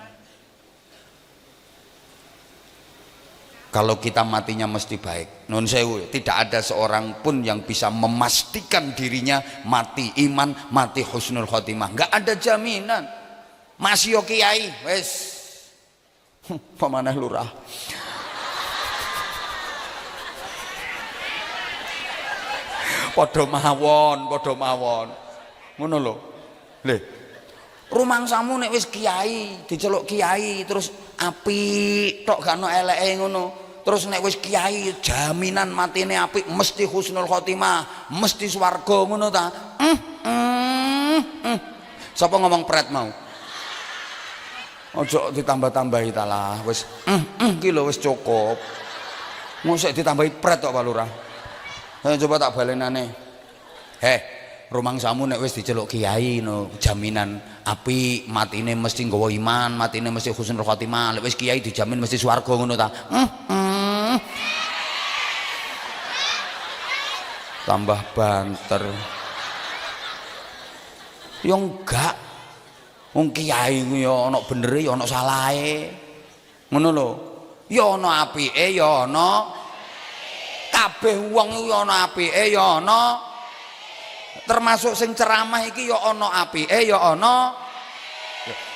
Kalau kita matinya mesti baik. Nun sewu, tidak ada seorang pun yang bisa memastikan dirinya mati iman, mati husnul khotimah. Enggak ada jaminan. Masih yo kiai, wes. Pamanah lurah. Padha mawon. Ngono lho. Lho. Rumangsamu nek wis kiai, diceluk kiai terus apik tok gak ono eleke ngono. Terus nek wis kiai jaminan matine apik, mesti husnul khotimah, mesti swarga ngono ta. Sapa ngomong pret mau? Ojo ditambah-tambahi ta lah, wis iki lho wis cukup. Mosok ditambahi pret tok Pak Lurah. Coba tak balenane. Rumangsamu nek wis diceluk kiai no jaminan apik, matine mesti nggawa iman, matine mesti husnul khotimah. Lek wis kiai dijamin mesti swarga ngono ta. Tambah banter. Yo enggak. Wong kiai ku yo ana benere yo ana salahe. Ngono lho. Yo ana apike yo ana kabeh wong yo ana apike yo ana termasuk sing ceramah iki ya ana apike ya ana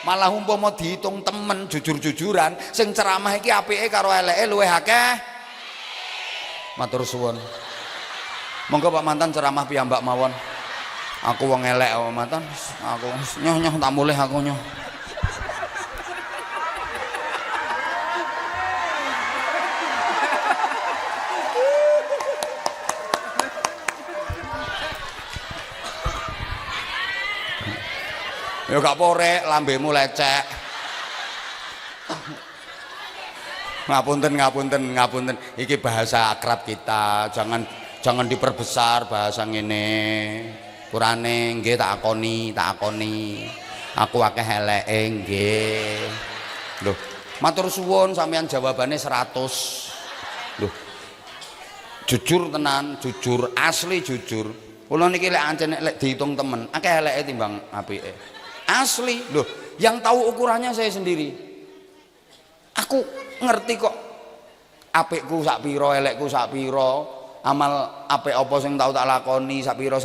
malah umpama dihitung temen jujur-jujuran sing ceramah iki apike karo eleke luwih akeh. Matur suwun. Monggo Pak Mantan ceramah piyambak mawon. Aku wong elek Pak Mantan. Aku nyoh tak mulih aku nyoh. Ya gak porek, lambemu lecek. Ngapunten. Iki bahasa akrab kita, jangan diperbesar bahasa ngene. Kurane nggih tak akoni. Aku akeh eleke nggih. Lho, matur suwun sampeyan jawabane 100. Lho. Jujur tenan, jujur, asli jujur. Kula niki lek ancen lek dihitung temen, akeh eleke timbang apike. Asli loh, yang tahu ukurannya saya sendiri. Aku ngerti kok apikku sak pira, elekku sak pira, amal apik apa sing tau tak lakoni sak pira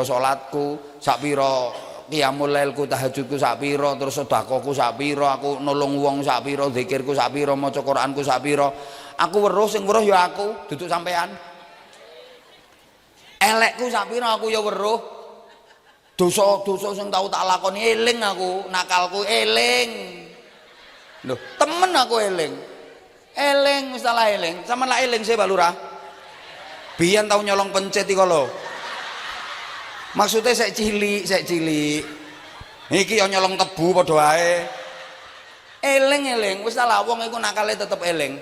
salatku, sak pira qiyamul lailku, tahajudku sak pira, terus sedekahku sak pira, aku nulung wong sak pira, zikirku sak pira, maca Quranku sak pira. Aku weruh sing weruh ya aku, duduk sampean. Elekku sak pira aku ya weruh. Dosa-dosa sing tau tak lakoni eling aku, nakalku eling. Loh, temen aku eling. Eling wis salah eling. Sampeyan lak eling sih Pak Lurah. Biyen tau nyolong pencet iki lho. Maksudnya sik cilik. Iki yo nyolong tebu padha wae. Eling wis salah wong iku nakale tetep eling.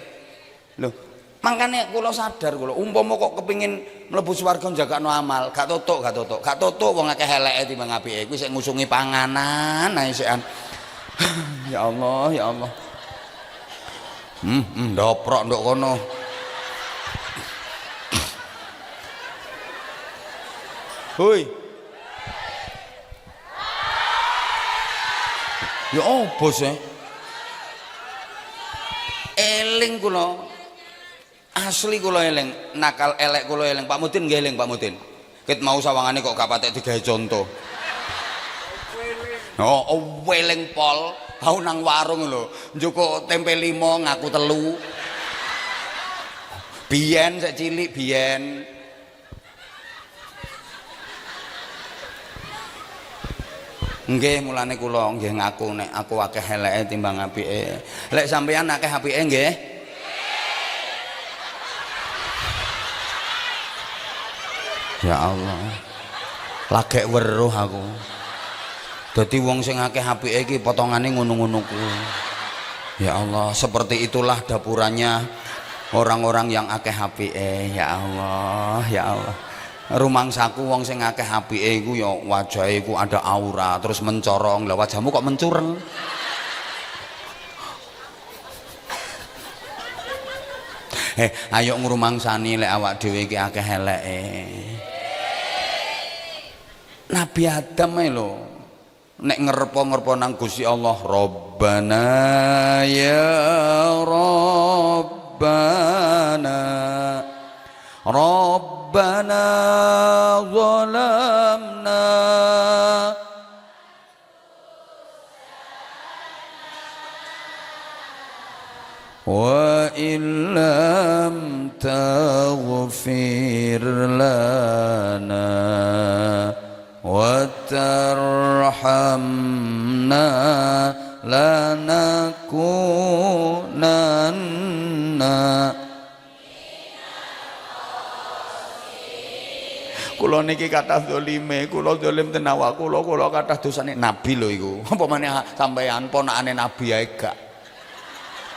Loh, makanya kula sadar kula umpama kok kepingin mlebu swarga njagakno amal, gak totok wong akeh eleke timbang apike kuwi sik ngusungi panganan ae sekan. Ya Allah. Ndoprok nduk kono. Hoi. Ya apa sih? Eling kula. Asli kula eling, nakal elek kula eling. Pak Mudin nggih eling Pak Mudin. Ket mau sawangane kok gak patek digawe contoh. Oh, weling pol, tau nang warung lho, njukuk tempe 5 ngaku 3. Biyen sik cilik biyen. Nggih mulane kula nggih ngaku nek aku akeh eleke timbang apike. Lek sampeyan akeh apike nggih? Ya Allah. Lagek weruh aku. Dadi wong sing akeh apike iki potongane ngono-ngono kuwi. Ya Allah, seperti itulah dapurannya orang-orang yang akeh apike. Ya Allah, ya Allah. Rumangsaku wong sing akeh apike iku ya wajahe iku ada aura, terus mencorong. Lah wajahmu kok mencureng? Ayo ngrumangsani lek awak dhewe iki akeh eleke. Nabi Adam ae lho. Nek ngerpo-ngerpo nang Gusti Allah, Rabbana ya Rabbana Rabbana zalamna wa illam taghfir lana wa tarhamna lanakunanna. Kula niki kathah zalime, kula zalim ten awak kula kathah dosane. Nabi lho iku. Apa meneh sampean ponakane nabi ae gak.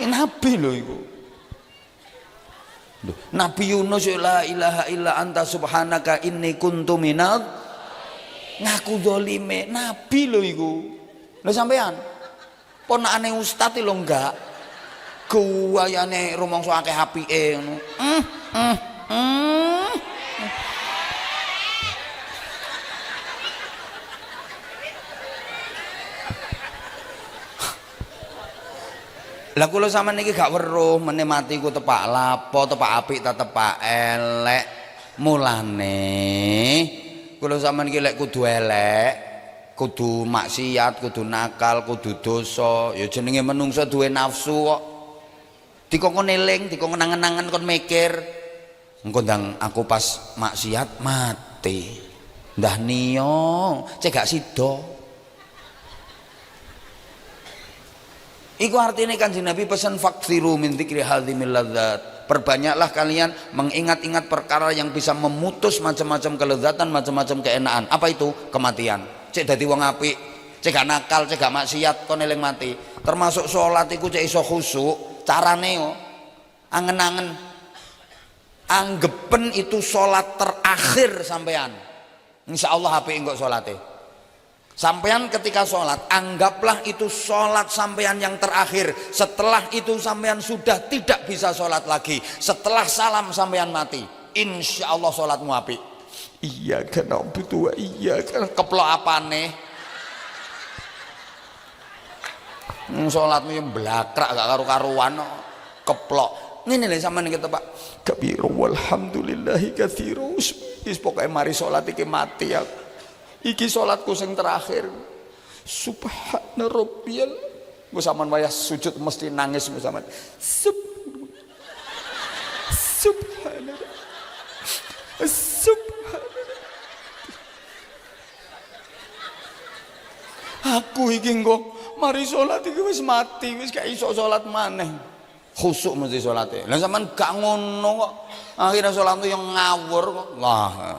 Nabi lho iku. Nabi Yunus la ilaha illa anta subhanaka inni kuntu minadh ngaku zalime. Nabi lho iku. Lho sampean ponakane ustaz lho enggak. Guayane rumangsa akeh apike ngono. Lah kula sampean niki gak weruh meneh mati ku tepak lapo, tepak apik ta tepak elek. Mulane kula sampean iki lek kudu elek, kudu maksiat, kudu nakal, kudu dosa, ya jenenge menungso duwe nafsu kok. Dikongkon eling, dikongkon angen-angen kon mikir. Engko ndang aku pas maksiat mati. Ndah niyo, cek gak sida. Iku artinya Kanjeng Nabi pesan faksiru min dzikri hadzimil ladzat. Perbanyaklah kalian mengingat-ingat perkara yang bisa memutus macam-macam kelezatan, macam-macam keenaan. Apa itu? Kematian. Cek dadi wong apik, cek gak nakal, cek gak maksiat, kon eling mati. Termasuk salat iku cek iso khusyuk, carane yo angen-angen. Anggepen itu salat terakhir sampean. Insyaallah apik engko salate. Sampean ketika sholat, anggaplah itu sholat sampean yang terakhir. Setelah itu sampean sudah tidak bisa sholat lagi. Setelah salam sampean mati, insya Allah sholatmu apik. Iya kan butuh, iya kan keplok apane? Sholatmu yang belakrak gak karu-karuan, keplok. Ini nih sampean kita Pak. Kabiru walhamdulillahi katsiru. Wis pokoke mari sholat iki mati ya. Iki sholatku sing terakhir. Subhana rabbiyal. Gue sampean wayah sujud mesti nangis gue sampean. Subhana. Subhana. Aku iki engko mari sholat iki wis mati, wis gak iso sholat maneh. Khusyuk mesti sholate. Lah sampean gak ngono kok. Akhirnya sholatku yang ngawur kok. Lah.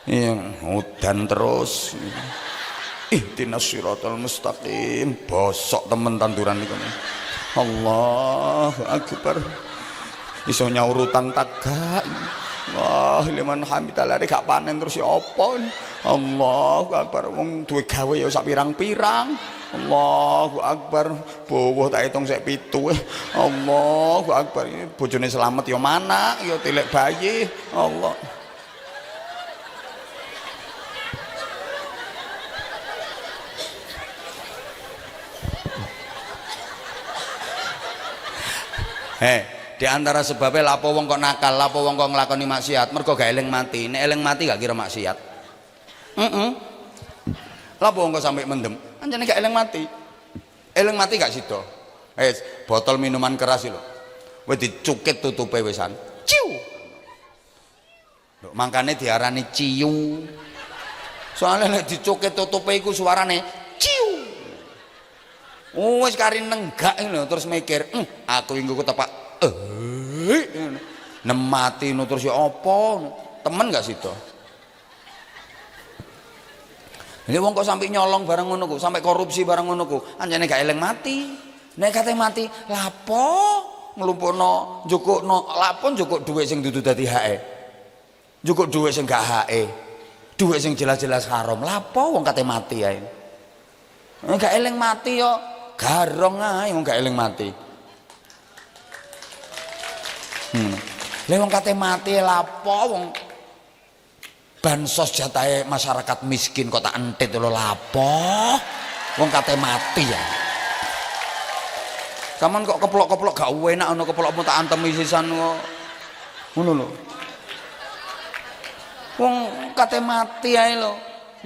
Yang udan terus. Ihdinas siratal mustaqim. Bosok temen tanduran niku. Allahu akbar. Iso nyaur utang tagak. Wah, liman hamidallah gak panen terus ya apa. Allahu akbar. Wong duwe gawe ya sak pirang-pirang. Allahu akbar. Bowo tak hitung sik 7. Allahu akbar. Bojone selamat ya mana ya tilek bayi. Allah. Di antara sebabnya lapo wong kok nakal, lapo wong kok nglakoni maksiat, mergo gak eling mati. Nek eling mati gak kira maksiat. Lapo wong kok sampai mendem, anjane gak eling mati. Eling mati gak sida. Botol minuman keras lho. Wis dicukit tutupe wisan. Ciu. Lho, mangkane diarani ciu. Soalnya nek dicukit tutupe iku suarane ciu. Wis kari nenggak lho terus mikir, aku inggo tepak nemati no terus ya apa temen gak sida. Ini wong kok sampai nyolong barang ngono ku, sampai korupsi barang ngono ku, anjane gak eling mati. Nek kate mati, lapo nglumpukno njukukno, lapo njukuk dhuwit sing dudu dadi hake. Njukuk dhuwit sing gak hake. Dhuwit sing jelas-jelas haram, lapo wong kate mati ae. Nek gak eling mati yo garong ae wong gak eling mati. Lha wong kate mati lapo wong bansos jatahe masyarakat miskin kok tak entit lho lapo wong kate mati ya. Saman kok keplok-keplok gak enak ana keplokmu tak antemi sisan kok ngono lho. Wong kate mati ae lho.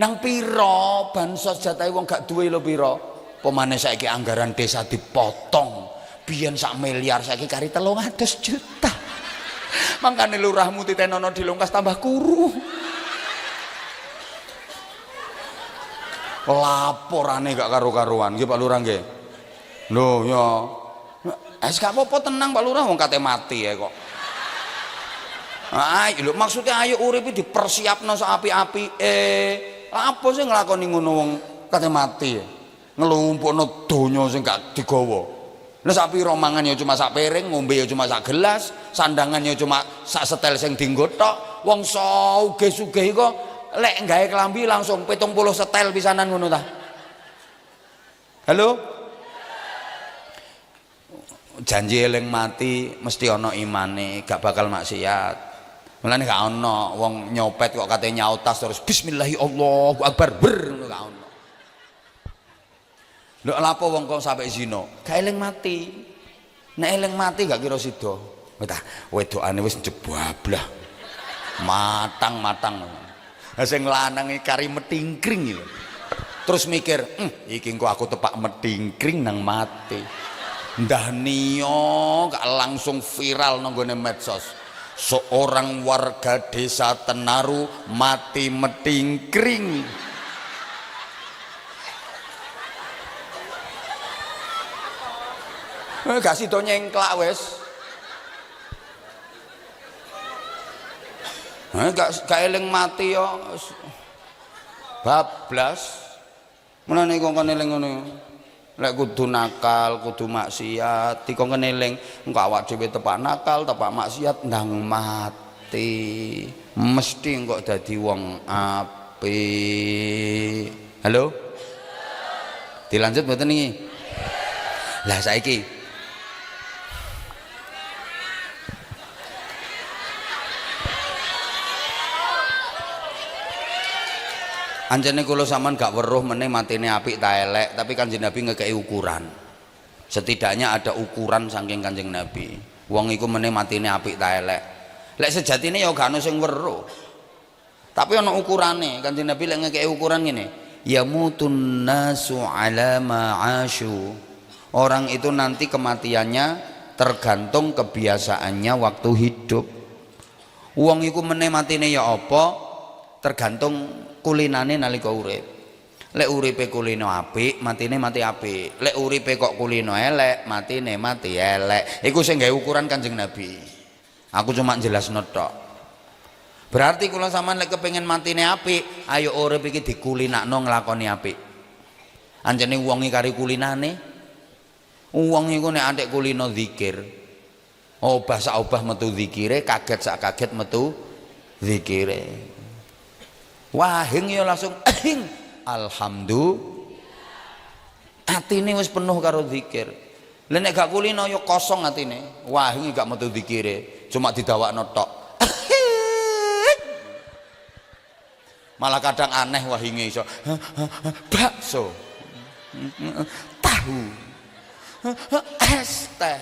Nang pira bansos jatahe wong gak duwe lho pira. Pemane saiki anggaran desa dipotong. Biyen 1 miliar saiki kari 300 juta. Mangkane lurahmu titenono dilungkas tambah kuru. Laporane gak karu-karuan nggih Pak Lurah nggih. Lho ya. Gak apa-apa tenang Pak Lurah wong kate mati ya kok. Ayo lho maksudnya ayo uripe dipersiapno saapik-apike. Apa sih nglakoni ngono wong kate mati. Ngelumpukno donya sing gak digawa. Lah sak pira mangan ya cuma sak piring, ngombe ya cuma sak gelas, sandangan ya cuma sak setel sing dienggo tok. Wong sugih-sugih kok lek gawe klambi langsung 70 setel pisanan ngono ta. Halo? Janji eling mati mesti ana imane, gak bakal maksiat. Mulane gak ana wong nyopet kok kate nyautas terus bismillahirrahmanirrahim Allahu akbar ber ngono gak ana. Lho lapo wong kok sampe zina? Gak eling mati. Nek eling mati gak kira sida. Wedokane wis jebablah. Matang-matang. Lah sing lanang iki kari metingkring iki. Terus mikir, iki engko aku tepak metingkring nang mati. Ndah niyo gak langsung viral nang gone medsos. Seorang warga desa Tenaru mati metingkring. Gak sida nyengklak wis. Gak eling mati yo. Bablas. Menane kok eling ngono. Lek kudu nakal, kudu maksiat, dikon eling engko awak dhewe tepak nakal, tepak maksiat ndang mati. Mesti engko dadi wong apik. Halo? Dilanjut mboten iki? Lah saiki anjane kula sampean gak weruh meneh matine apik ta elek, tapi Kanjeng Nabi ngekeki ukuran. Setidaknya ada ukuran saking Kanjeng Nabi. Wong iku meneh matine apik ta elek. Lek sejatine ya gak ono sing weruh. Tapi ana ukurane. Kanjeng Nabi lek ngekeki ukuran ngene, yamutun nasu ala ma'asyu. Orang itu nanti kematiannya tergantung kebiasaannya waktu hidup. Wong iku meneh matine ya apa? Tergantung kulinane nalika urip. Lek uripe kulino apik, matine mati apik. Lek uripe kok kulino elek, matine mati elek. Iku sing gawe ukuran Kanjeng Nabi. Aku cuma jelasno tok. Berarti kula sampean lek kepengin matine apik, ayo urip iki dikulinakno nglakoni apik. Anjene wong iki kari kulinane. Wong iku nek antek kulino zikir. Obah sak obah metu zikire, kaget sak kaget metu zikire. Wahing ya langsung alhamdulillah. Atine wis penuh karo zikir. Lah nek gak kulino ya kosong atine. Wahing gak metu zikire, cuma didawakno tok. Malah kadang aneh wahinge iso. Bakso. Tahu. Es teh.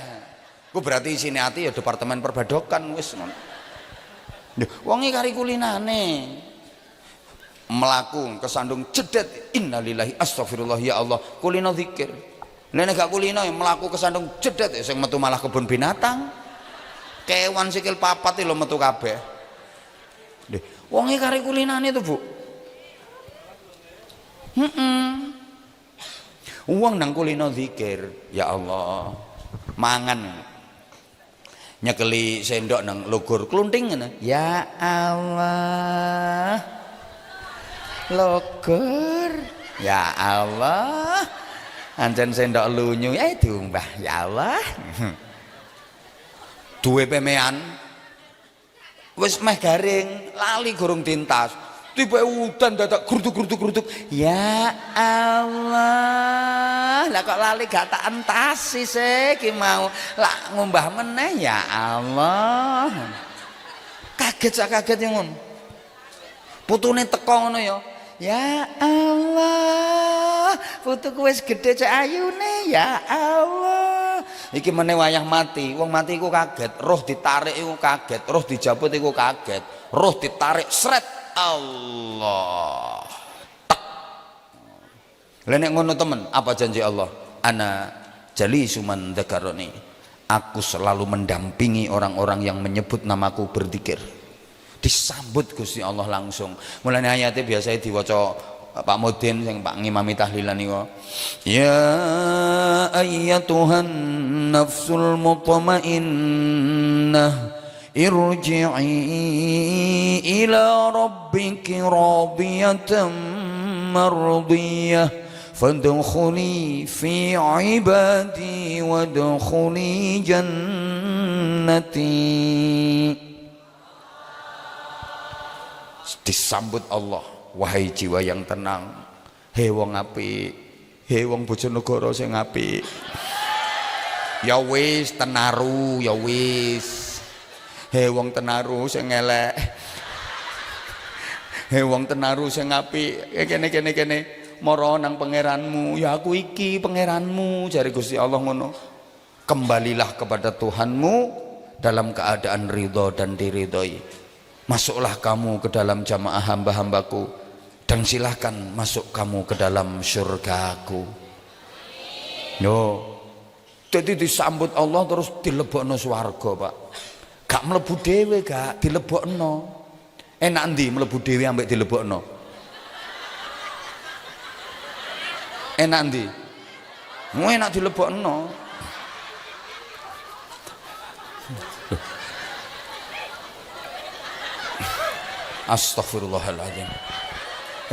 Ku berarti isine ati ya departemen perbadokan wis ngono. Lho, wong iki kari kulinane. Melaku kesandung jedet innalillahi astagfirullah ya Allah kulino zikir. Nek gak kulino ya melaku kesandung jedet sing metu malah kebun binatang. Kewan sikil papat lho metu kabeh. Lho, wong iki kari kulinane to, Bu. Uang nang kulino zikir ya Allah mangan nyekeli sendok nang lugur klunting ngene ya Allah lugur ya Allah ancen sendok lunyu diumbah ya Allah duwe pemean wis meh garing lali gorong tintas tiba udan dadak grutuk ya Allah lah kok lali gak tak entasi sih ki mau lah ngumbah meneh ya Allah kaget ngono putune teko ngono ya Allah putuku wis gedhe cek ayune ya Allah iki meneh wayah mati wong mati iku kaget roh ditarik iku kaget roh dijabut iku kaget roh ditarik sret Allah tak. Lah nek ngono temen apa janji Allah? Ana jalisu man dzakaroni. Aku selalu mendampingi orang-orang yang menyebut namaku berzikir. Disambut Gusti Allah langsung. Mulane ayate biasa diwaca Pak Mudin sing Pak ngimami tahlilan niku. Ya ayyatuhan nafsul mutmainnah irji'i ila rabbiki radiyatan mardiyah fadkhuli fi ibadi wadkhuli jannati. Disambut Allah, wahai jiwa yang tenang, he wong apik, he wong Bojonegoro sing apik, ya wis tenaru ya wis. He wong tenaru sing elek. He wong tenaru sing apik. Kene mara nang pangeranmu. Ya aku iki pangeranmu jare Gusti Allah ngono. Kembalilah kepada Tuhanmu dalam keadaan ridho dan diridhoi. Masuklah kamu ke dalam jamaah hamba-hambaku dan silahkan masuk kamu ke dalam surgaku. Yo. Jadi disambut Allah terus dilebokno swarga, Pak. Gak mlebu dhewe gak dilebokno. Enak ndi mlebu dhewe ambek dilebokno? Enak ndi? Mu enak dilebokno. Astagfirullahaladzim.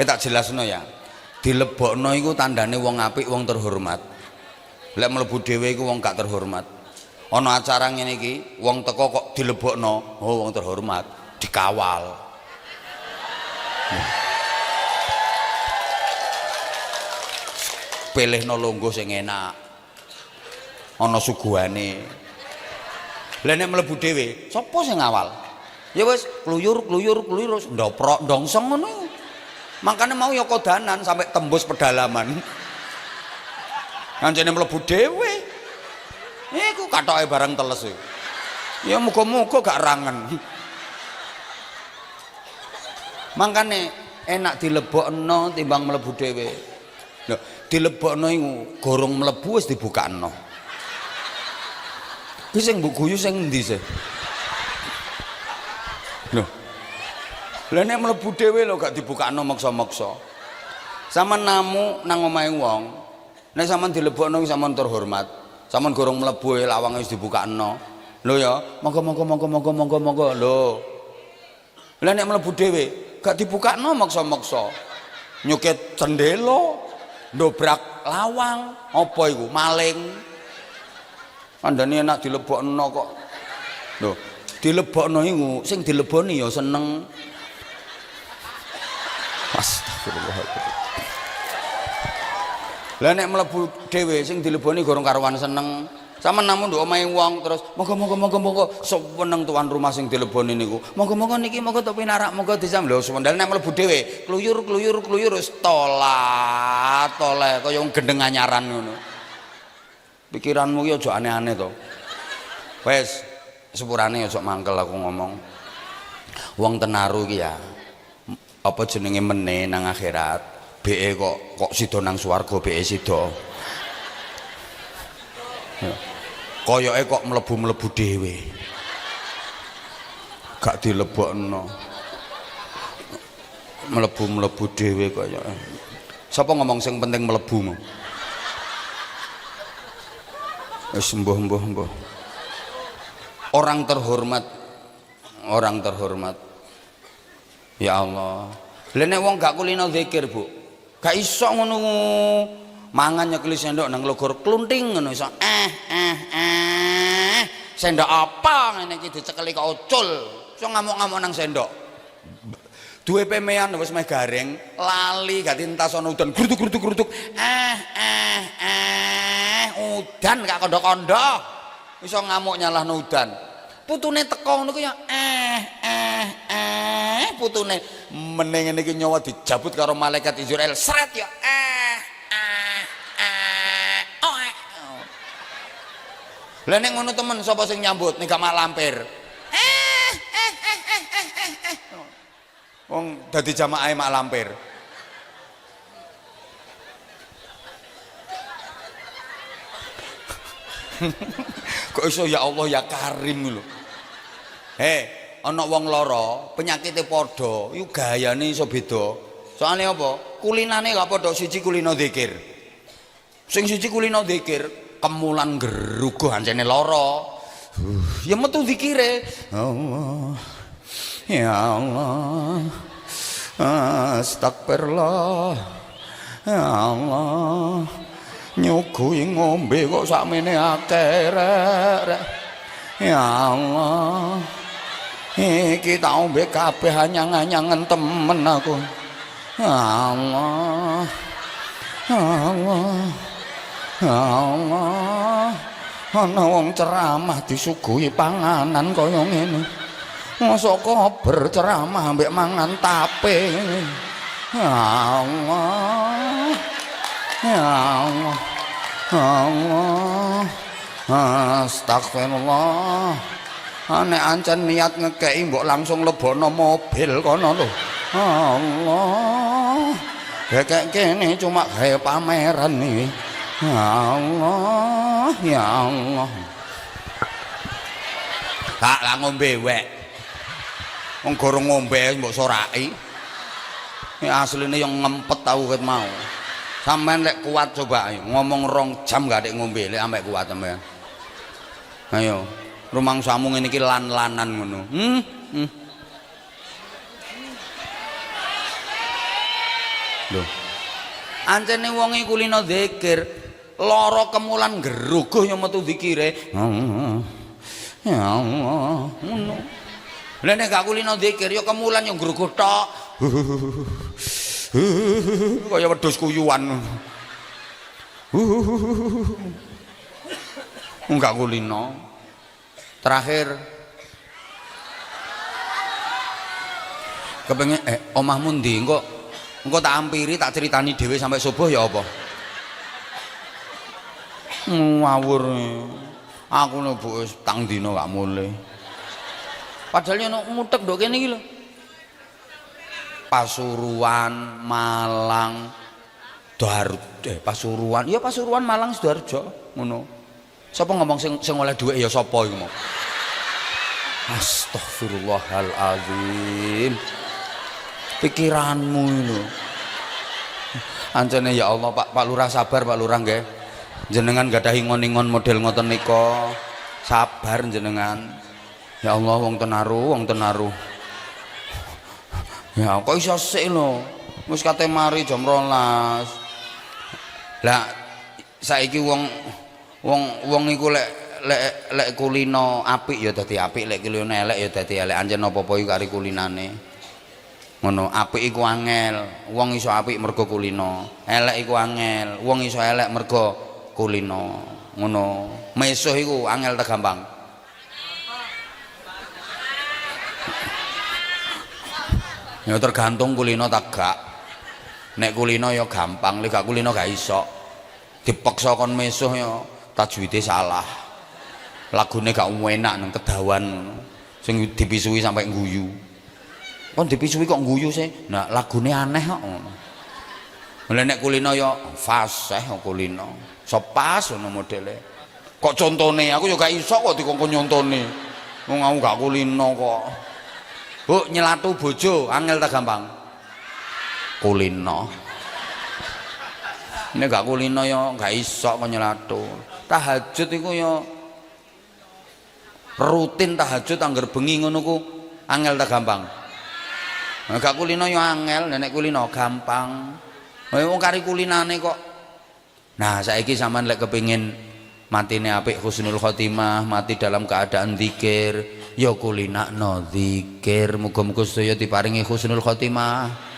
Tak jelasno ya. Dilebokno iku tandane wong apik, wong terhormat. Lek mlebu dhewe iku wong gak terhormat. Ana acara ngene iki wong teko kok dilebokno, oh wong terhormat, dikawal. Pilihno longgo sing enak. Ana suguhane. Lah nek mlebu dhewe, sapa sing ngawal? Ya wis kluyur ndoprok ndongsong ngono. Makane mau ya kodanan sampai tembus pedalaman. Ngancene mlebu dhewe. Iku kathoke barang teles e. Ya muga-muga gak rangen. Mangkane enak dilebokno timbang mlebu dhewe. Lho, dilebokno iku gorong mlebu wis dibukakno. Ki sing mbok guyu sing endi sih? Lho. Lah nek mlebu dhewe lho gak dibukakno maksa-maksa. Saman namu nang omahe wong, nek sampean dilebokno sampean terhormat. Sampeyan gorong mlebu lawange wis dibukakno. Lho ya, monggo. Lho. Lah nek mlebu dhewe gak dibukakno maksa-maksa. Nyuket cendela, ndobrak lawang, apa iku? Maling. Andane enak dilebokno kok. Lho, dilebokno iku sing dileboni ya seneng. Astagfirullahaladzim. Lah nek mlebu dhewe sing dileboni gorong karuan seneng. Sampeyan namun nduk omahe wong terus monggo seneng tuan rumah sing dileboni niku. Monggo niki monggo tak pinarak monggo disam lho sewendal nek mlebu dhewe kluyur wis toleh kaya wong gendeng anyaran ngono. Pikiranmu ki aja aneh-aneh to. Wes sepurane aja mangkel aku ngomong. Wong tenaru iki ya. Apa jenenge meneh nang akhirat, BE kok sida nang swarga BE sida. Koyoke kok mlebu-mlebu dhewe. Gak dilebokno. Mlebu-mlebu dhewe koyoke. Sapa ngomong sing penting mlebu? Wis mbuh. Orang terhormat, ya Allah. Lha nek wong gak kulino zikir, Bu, gak iso ngono mangan nyekeli sendok nang logor klunting ngono iso sendok apa ngene iki dicekeli kok ucul iso ngamuk-ngamuk nang sendok duwe pemean wis meh garing lali gak tintas ana udan grutuk udan gak kondo-kondo iso ngamuk nyalahno udan putune teko ngono ku ya putune meneng ngene iki nyawa dijabut karo malaikat Israel sret ya Lah nek ngono temen sapa sing nyambut nek gak mak lampir. Wong dadi jamaah mak lampir. Kok iso ya Allah ya Karim lho. Ana wong lara, penyakite padha, iku gayane iso beda. Soale apa? Kulinane gak padha, siji kulino zikir. Sing siji kulino zikir kemulan geruguh ancene lara ya metu zikire Allah ya Allah astagfirullah ya Allah nyuguhi ngombe kok sakmene akeh rek ya Allah iki tak ombe kabeh anyang-anyangen temen aku ya Allah ya Allah Allah, ana wong ceramah disuguhi panganan kaya ngene. Mosok kober ceramah ambek mangan tape. Ya Allah. Ya Allah. Allah. Astagfirullah. Nek ancen niat ngekeki mbok langsung lebono mobil kono lho. Allah. Kayak kene cuma gawe pameran iki. Ya Allah, ya Allah. Tak lah ngombe wek. Wong gorong ngombe mbok soraki. Ya asline yang ngempet tau ket mau. Sampeyan lek kuat coba ayo ngomong 2 jam gak adek ngombe lek ambek kuat sampeyan. Ayo, rumangsamu ngene iki lan-lanan ngono. Lho. Ancene wong iki kulino zikir. Lara kemulan geruguh yang metu zikire ya Allah ngono lha nek gak kulino zikir ya kemulan yang geruguh tok kaya wedhus kuyuan enggak kulino terakhir kepengen omahmu ndi engko tak ampiri tak ceritani dhewe sampai subuh ya apa ngawur aku nek Bu tang dina gak mulih padahal yen ngutek ndok kene iki lho Pasuruan Malang Pasuruan ya Pasuruan Malang Sidoarjo ngono sapa ngomong sing oleh dhuwit ya sapa iku mau Astagfirullahalazim pikiranmu lho ancene ya Allah Pak Lurah sabar Pak Lurah nggih jenengan gadah ingon-ingon model ngoten nika sabar jenengan ya Allah wong tenaru ya kok iso sik lho wis kate mari jam 12 lah saiki wong iku lek kulino apik ya dadi apik lek kulino elek ya dadi elek anjen apa-apa iku kari kulinane ngono apik iku angel wong iso apik mergo kulino elek iku angel wong iso elek mergo kulino ngono mesuh iku angel ta gampang ya tergantung kulino tak gak nek kulino ya gampang lek gak kulino gak iso dipaksa kon mesuh ya tajwide salah lagune gak enak nang kedawan sing dipisui sampai guyu. Kon dipisui kok guyu sih? Nah, lagune aneh kok. Lah nek kulino ya fasih kulino. Sopas ngono modele. Kok contone aku ya gak iso kok dikongkon nyontone. Wong aku gak kulino kok. Bu, nyelatu bojo angel ta gampang? Kulino. Nek gak kulino ya gak iso kok nyelatu. Tahajud iku ya rutin tahajud angger bengi ngono ku angel ta gampang? Nah, gak kulino ya angel, nek kulino gampang. Wong kari kulinane kok. Nah, saiki sampean lek kepengin matine apik husnul khotimah, mati dalam keadaan zikir, ya kulinakno zikir. Muga-muga sedaya diparingi husnul khotimah.